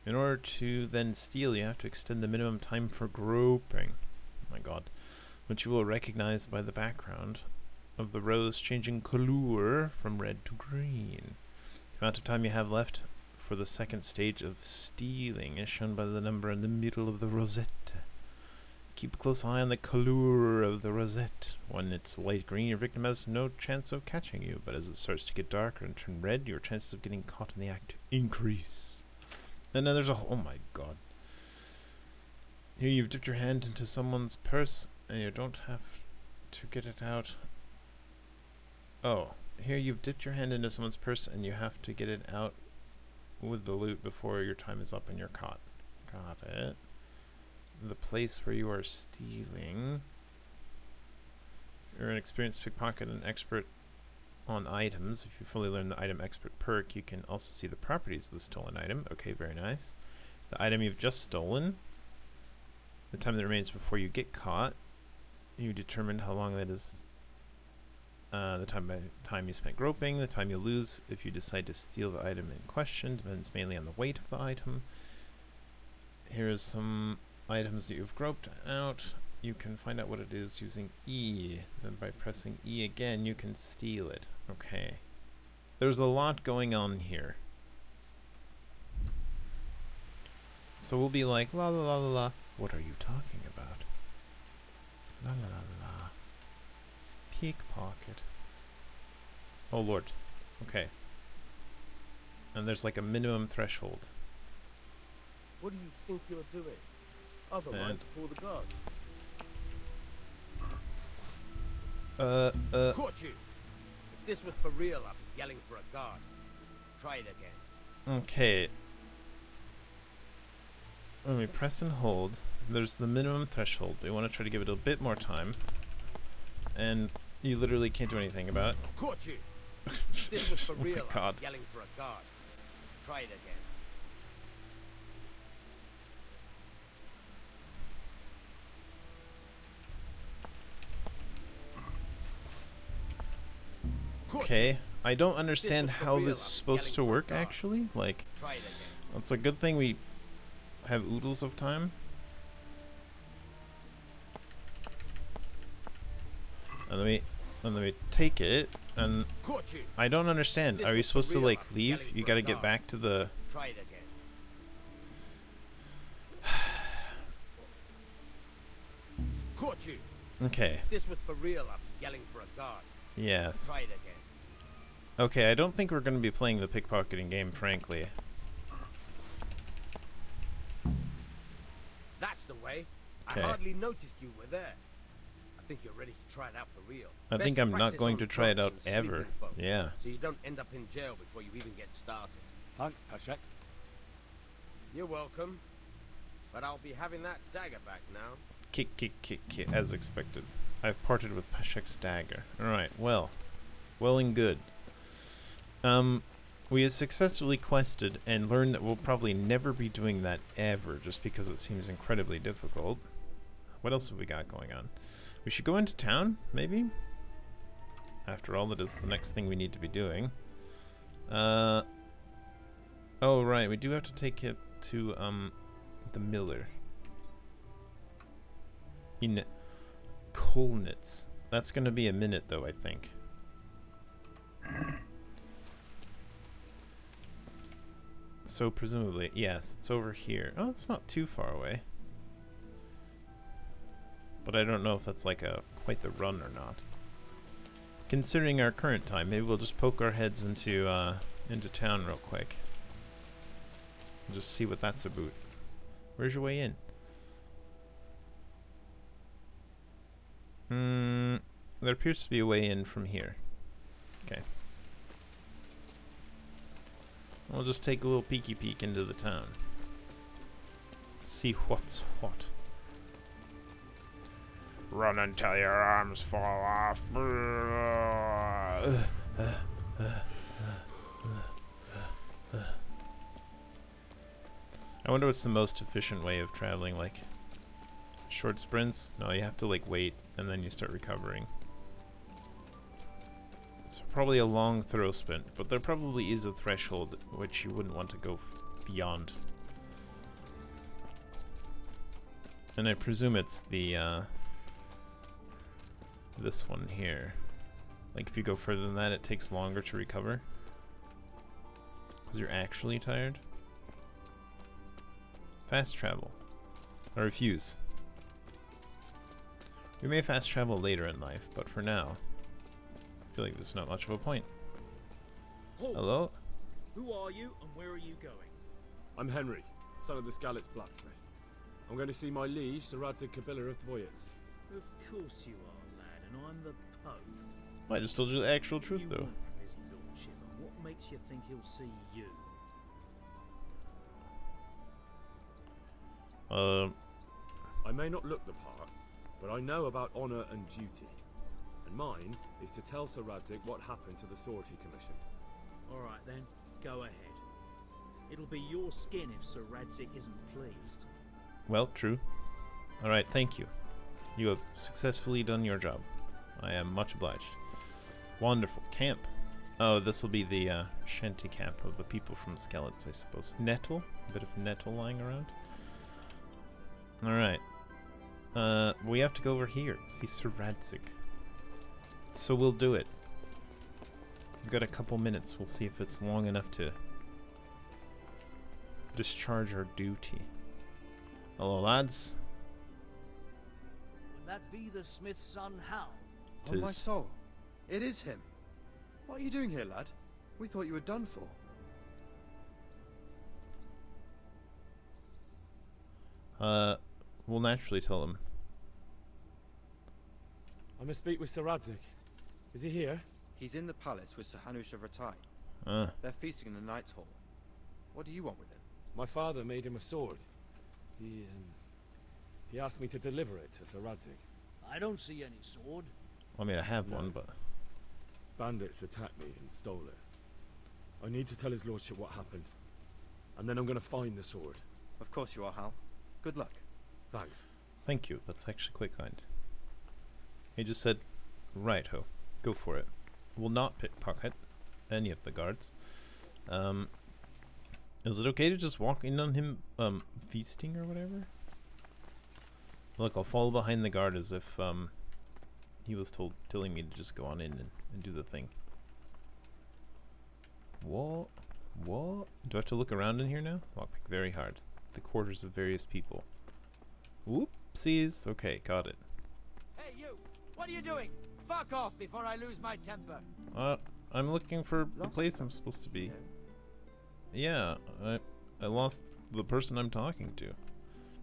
In order to then steal, you have to extend the minimum time for groping. Oh my god. Which you will recognize by the background of the rose changing color from red to green. The amount of time you have left for the second stage of stealing is shown by the number in the middle of the rosette. Keep a close eye on the color of the rosette. When it's light green, your victim has no chance of catching you, but as it starts to get darker and turn red, your chances of getting caught in the act increase. And then there's a oh my god. Here you've dipped your hand into someone's purse and you don't have to get it out. Oh, here you've dipped your hand into someone's purse and you have to get it out with the loot before your time is up and you're caught. Got it. The place where you are stealing. You're an experienced pickpocket and expert on items. If you fully learn the item expert perk, you can also see the properties of the stolen item. Okay, very nice. The item you've just stolen, the time that remains before you get caught, you determine how long that is. The time you spent groping, the time you lose if you decide to steal the item in question, depends mainly on the weight of the item. Here's some items that you've groped out. You can find out what it is using E. Then by pressing E again, you can steal it. Okay. There's a lot going on here. So we'll be like, la la la la la. What are you talking about? La la la la. Pickpocket. Oh lord. Okay. And there's like a minimum threshold. What do you think you're doing? Otherwise, call the guards. Caught you! If this was for real, I'd be yelling for a guard. Try it again. Okay. When we press and hold, there's the minimum threshold. We want to try to give it a bit more time. And you literally can't do anything about it. Caught you! If this was for Oh my real, I'd God. be yelling for a guard. Try it again. Okay, I don't understand how this is supposed to work actually. Like, it's a good thing we have oodles of time. And let me take it, and I don't understand. Are you supposed to like leave? You gotta get back to the... Try it again. Caught you! Okay. If this was for real, I'd be yelling for a guard. Yes. Try it again. Okay, I don't think we're going to be playing the pickpocketing game, frankly. That's the way. Okay. I hardly noticed you were there. I think you're ready to try it out for real. I think I'm not going to try it out ever. Yeah. So you don't end up in jail before you even get started. Thanks, Pashek. You're welcome. But I'll be having that dagger back now. Kick, as expected. I've parted with Pashek's dagger. Alright, well and good. We have successfully quested and learned that we'll probably never be doing that ever, just because it seems incredibly difficult. What else have we got going on? We should go into town, maybe? After all, that is the next thing we need to be doing. Oh right, we do have to take it to the miller. In Kolnitz. That's gonna be a minute though, I think. So presumably, yes, it's over here. Oh, it's not too far away. But I don't know if that's like quite the run or not. Considering our current time, maybe we'll just poke our heads into town real quick. And just see what that's about. Where's your way in? There appears to be a way in from here. Okay. We'll just take a little peeky peek into the town. See what's what. Run until your arms fall off. I wonder what's the most efficient way of traveling, like short sprints? No, you have to like wait and then you start recovering. It's probably a long throw sprint, but there probably is a threshold which you wouldn't want to go beyond. And I presume it's the this one here. Like if you go further than that, it takes longer to recover. Because you're actually tired. Fast travel. I refuse. We may fast travel later in life, but for now, I feel like there's not much of a point. Halt. Hello? Who are you and where are you going? I'm Henry, son of the Skalitz blacksmith. I'm going to see my liege, Sir Radzig Kabila of Dvoyitz. Of course you are, lad, and I'm the Pope. Well, I just told you the actual truth, You though. want from his lordship, and what makes you think he'll see you? I may not look the part, but I know about honour and duty. And mine is to tell Sir Radzig what happened to the sword he commissioned. Alright then, go ahead. It'll be your skin if Sir Radzig isn't pleased. Well, true. Alright, thank you. You have successfully done your job. I am much obliged. Wonderful. Camp. Oh, this will be the shanty camp of the people from Skalitz, I suppose. Nettle? A bit of nettle lying around. Alright. We have to go over here. See Sir Radzig. So we'll do it. We've got a couple minutes. We'll see if it's long enough to discharge our duty. Hello, lads. Would that be the smith's son, Hal? On my soul. It is him. What are you doing here, lad? We thought you were done for. We'll naturally tell him. I must speak with Sir Radzig. Is he here? He's in the palace with Sir Hanush of Ratai. They're feasting in the Knight's Hall. What do you want with him? My father made him a sword. He asked me to deliver it to Sir Radzig. I don't see any sword. I mean, I have one, but... Bandits attacked me and stole it. I need to tell his lordship what happened. And then I'm going to find the sword. Of course you are, Hal. Good luck. Thanks. Thank you. That's actually quite kind. He just said, right-ho. Go for it. Will not pickpocket any of the guards. Is it okay to just walk in on him feasting or whatever? Look, I'll follow behind the guard as if he was telling me to just go on in and do the thing. What? What? Do I have to look around in here now? Lockpick very hard. The quarters of various people. Whoopsies. Okay, got it. Hey, you! What are you doing? Fuck off before I lose my temper. I'm looking for the place I'm supposed to be. Yeah, I lost the person I'm talking to.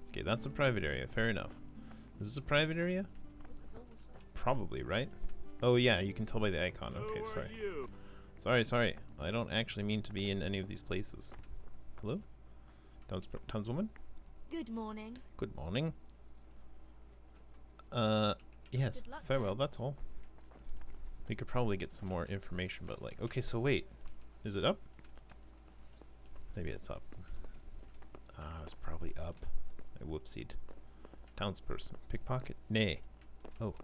Okay, that's a private area. Fair enough. Is this a private area? Probably, right? Oh yeah, you can tell by the icon. Okay, sorry. Sorry. I don't actually mean to be in any of these places. Hello? Townswoman? Good morning. Good morning. Yes, farewell, that's all. We could probably get some more information, but like, okay, so wait. Is it up? Maybe it's up. It's probably up. I whoopsied. Townsperson. Pickpocket? Nay. Oh.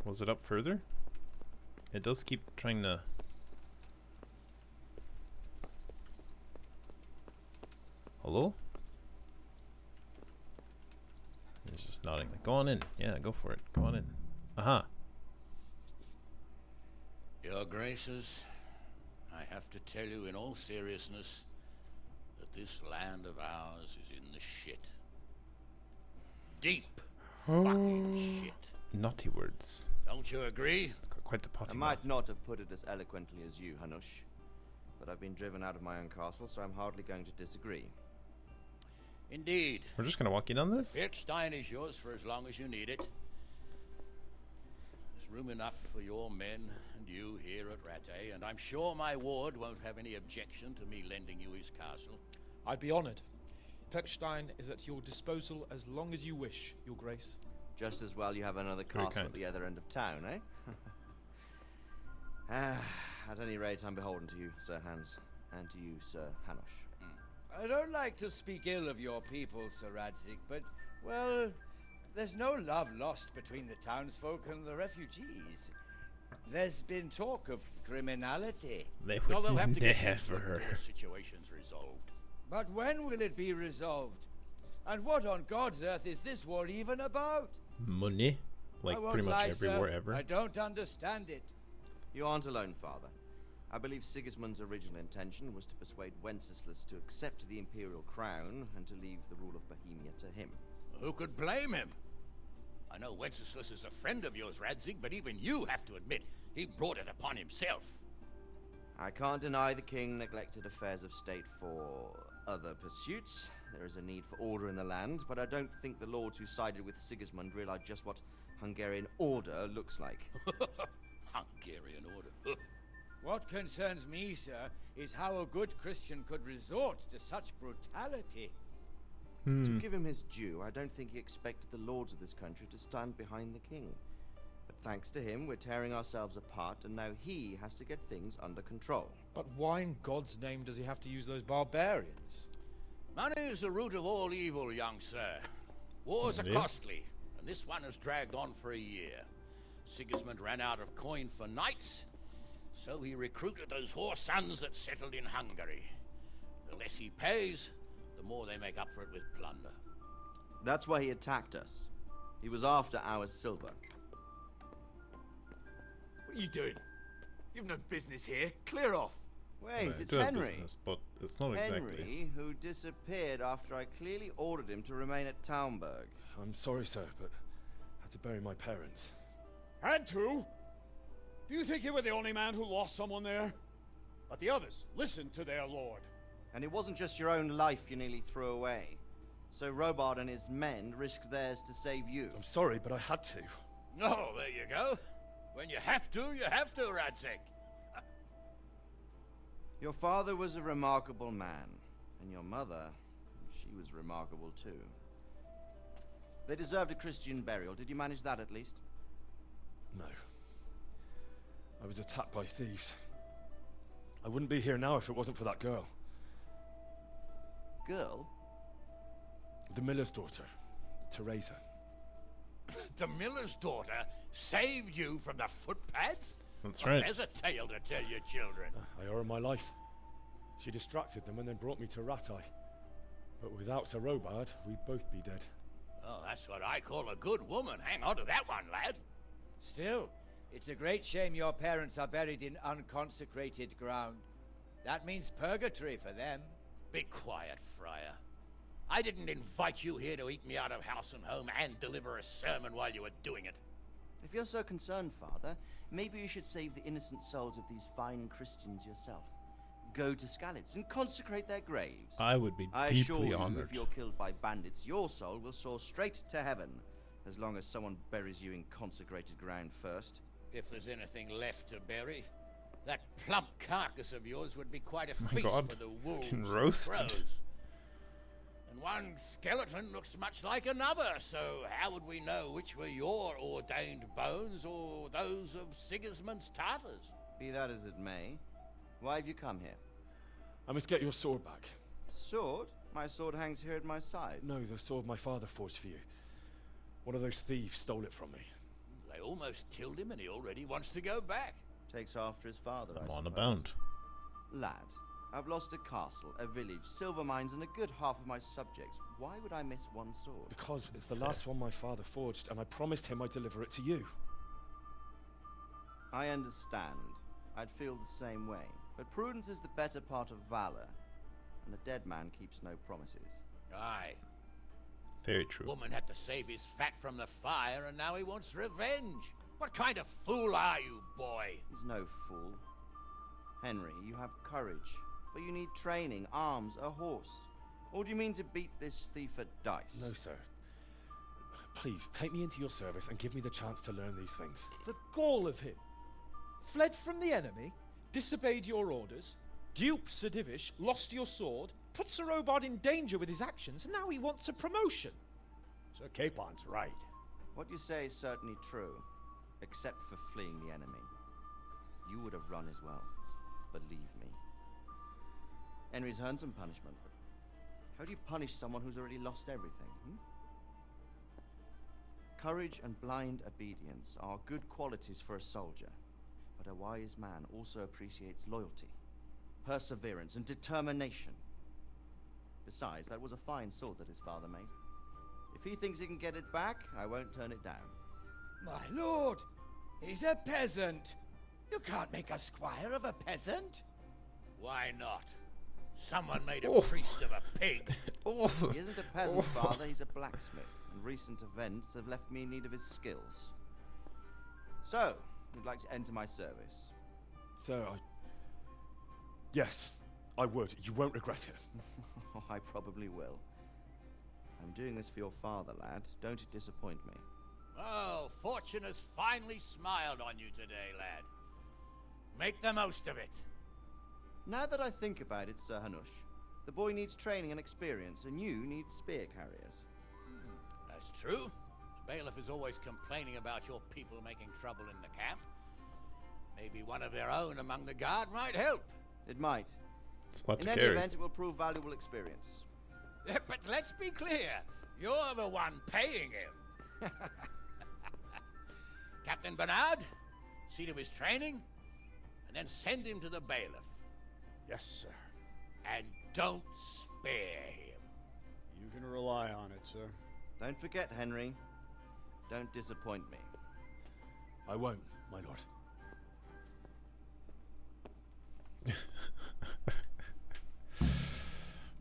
Was it up further? It does keep trying to... Hello? It's just nodding. Like, go on in. Yeah, go for it. Go on in. Aha. Your Graces, I have to tell you in all seriousness that this land of ours is in the shit. Deep fucking shit. Naughty words. Don't you agree? It's got quite the potty I might not have put it as eloquently as you, Hanush, but I've been driven out of my own castle, so I'm hardly going to disagree. Indeed. We're just gonna walk in on this? Pitchstein is yours for as long as you need it. There's room enough for your men and you here at Rattay, and I'm sure my ward won't have any objection to me lending you his castle. I'd be honored. Pechstein is at your disposal as long as you wish, Your Grace. Just as well you have another Very castle kind. at the other end of town, eh? At any rate, I'm beholden to you, Sir Hans, and to you, Sir Hanush. I don't like to speak ill of your people, Sir Radzik, but, well, there's no love lost between the townsfolk and the refugees. There's been talk of criminality. They Well, they'll would have to get these never. situations resolved. But when will it be resolved? And what on God's earth is this war even about? Money? Like I won't pretty much lie, every sir, war ever. I don't understand it. You aren't alone, Father. I believe Sigismund's original intention was to persuade Wenceslas to accept the imperial crown and to leave the rule of Bohemia to him. Who could blame him? I know Wenceslas is a friend of yours, Radzig, but even you have to admit he brought it upon himself. I can't deny the king neglected affairs of state for other pursuits. There is a need for order in the land, but I don't think the lords who sided with Sigismund realized just what Hungarian order looks like. Hungarian order. What concerns me, sir, is how a good Christian could resort to such brutality. To give him his due, I don't think he expected the lords of this country to stand behind the king. But thanks to him, we're tearing ourselves apart, and now he has to get things under control. But why in God's name does he have to use those barbarians? Money is the root of all evil, young sir. Wars are Yes. costly, and this one has dragged on for a year. Sigismund ran out of coin for knights, so he recruited those whore sons that settled in Hungary. The less he pays, the more they make up for it with plunder. That's why he attacked us. He was after our silver. What are you doing? You've no business here. Clear off. Wait, Well, it's it does Henry. business, but it's not Henry, exactly. who disappeared after I clearly ordered him to remain at Townburg. I'm sorry, sir, but I had to bury my parents. Had to? Do you think you were the only man who lost someone there? But the others listened to their lord. And it wasn't just your own life you nearly threw away. So Robard and his men risked theirs to save you. I'm sorry, but I had to. Oh, there you go. When you have to, Radzig. Your father was a remarkable man, and your mother, she was remarkable too. They deserved a Christian burial. Did you manage that at least? No. I was attacked by thieves. I wouldn't be here now if it wasn't for that girl. Girl? The miller's daughter, Teresa. The miller's daughter saved you from the footpads? That's Well, right. There's a tale to tell your children. I owe her my life. She distracted them and then brought me to Rattay. But without Sir Robard, we'd both be dead. Oh, that's what I call a good woman. Hang on to that one, lad. Still, it's a great shame your parents are buried in unconsecrated ground. That means purgatory for them. Be quiet, Friar. I didn't invite you here to eat me out of house and home and deliver a sermon while you were doing it. If you're so concerned, Father, maybe you should save the innocent souls of these fine Christians yourself. Go to Skalitz and consecrate their graves. I would be I assure deeply you, honored. if you're killed by bandits, your soul will soar straight to heaven, as long as someone buries you in consecrated ground first. If there's anything left to bury, that plump carcass of yours would be quite a My feast God, for the it's wolves getting and roasted. crows. And one skeleton looks much like another, so how would we know which were your ordained bones or those of Sigismund's Tartars? Be that as it may, why have you come here? I must get your sword back. Sword? My sword hangs here at my side. No, the sword my father forged for you. One of those thieves stole it from me. They almost killed him and he already wants to go back. Takes after his father, I'm I on a suppose. bound. Lad, I've lost a castle, a village, silver mines, and a good half of my subjects. Why would I miss one sword? Because it's the last one my father forged, and I promised him I'd deliver it to you. I understand. I'd feel the same way. But prudence is the better part of valor, and a dead man keeps no promises. Aye. Very true. Woman had to save his fat from the fire, and now he wants revenge. What kind of fool are you, boy? He's no fool. Henry, you have courage, but you need training, arms, a horse. Or do you mean to beat this thief at dice? No, sir. Please, take me into your service and give me the chance to learn these things. The gall of him. Fled from the enemy, disobeyed your orders, duped Sir Divish, lost your sword, put Sir Robard in danger with his actions, and now he wants a promotion. Sir Capon's right. What you say is certainly true, except for fleeing the enemy. You would have run as well, believe me. Henry's earned some punishment, but how do you punish someone who's already lost everything? Courage and blind obedience are good qualities for a soldier, but a wise man also appreciates loyalty, perseverance, and determination. Besides, that was a fine sword that his father made. If he thinks he can get it back, I won't turn it down. My lord, he's a peasant. You can't make a squire of a peasant. Why not? Someone made a priest of a pig. He isn't a peasant, father, he's a blacksmith, and recent events have left me in need of his skills. So, you'd like to enter my service? Sir, yes, I would. You won't regret it. I probably will. I'm doing this for your father, lad. Don't it disappoint me. Oh, fortune has finally smiled on you today, lad. Make the most of it. Now that I think about it, Sir Hanush, the boy needs training and experience, and you need spear carriers. That's true. The bailiff is always complaining about your people making trouble in the camp. Maybe one of their own among the guard might help. It might. It's a lot in to any carry. event, it will prove valuable experience. But let's be clear. You're the one paying him. Captain Bernard, see to his training, and then send him to the bailiff. Yes, sir. And don't spare him. You can rely on it, sir. Don't forget, Henry. Don't disappoint me. I won't, my lord.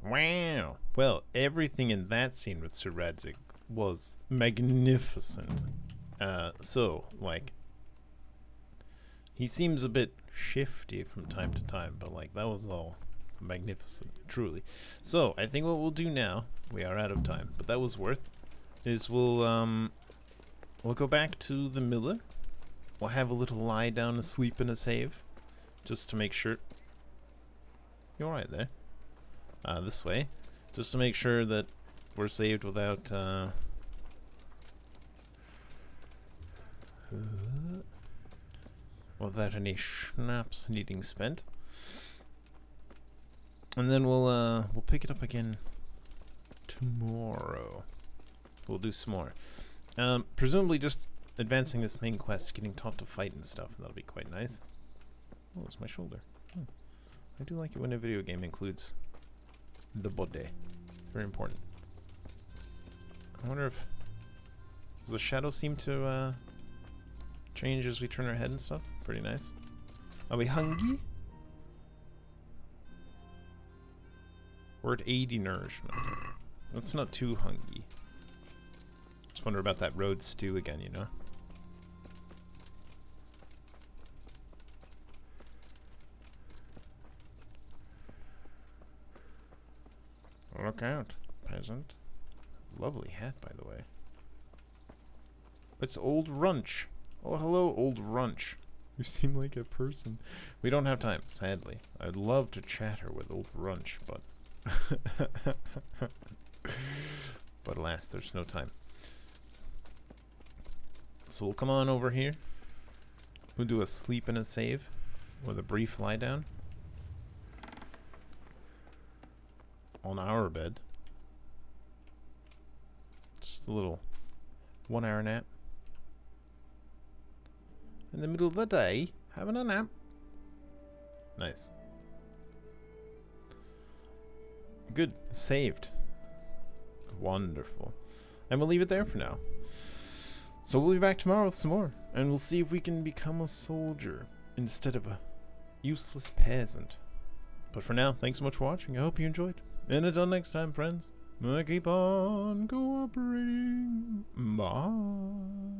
Wow. Well, everything in that scene with Sir Radzig was magnificent. So, like, he seems a bit shifty from time to time, but like that was all magnificent, truly. So I think what we'll do now, we are out of time, but that was worth, is we'll go back to the miller. We'll have a little lie down, a sleep, and a save, just to make sure. You're all right there. This way, just to make sure that we're saved without without any schnapps needing spent. And then we'll pick it up again tomorrow. We'll do some more. Presumably just advancing this main quest, getting taught to fight and stuff. That'll be quite nice. Oh, it's my shoulder. I do like it when a video game includes the body. Very important. I wonder if does the shadow seem to change as we turn our head and stuff? Pretty nice. Are we hungry? We're at 80 nourishment. That's not too hungry. Just wonder about that road stew again, you know? Look out, peasant. Lovely hat, by the way. It's Old Runch. Oh, hello, Old Runch. You seem like a person. We don't have time, sadly. I'd love to chatter with Old Runch, but... but alas, there's no time. So we'll come on over here. We'll do a sleep and a save with a brief lie down on our bed. Just a little 1 hour nap. In the middle of the day, having a nap. Nice. Good. Saved. Wonderful. And we'll leave it there for now. So we'll be back tomorrow with some more. And we'll see if we can become a soldier instead of a Useless peasant. But for now, thanks so much for watching. I hope you enjoyed. And until next time, friends, keep on cooperating. Bye.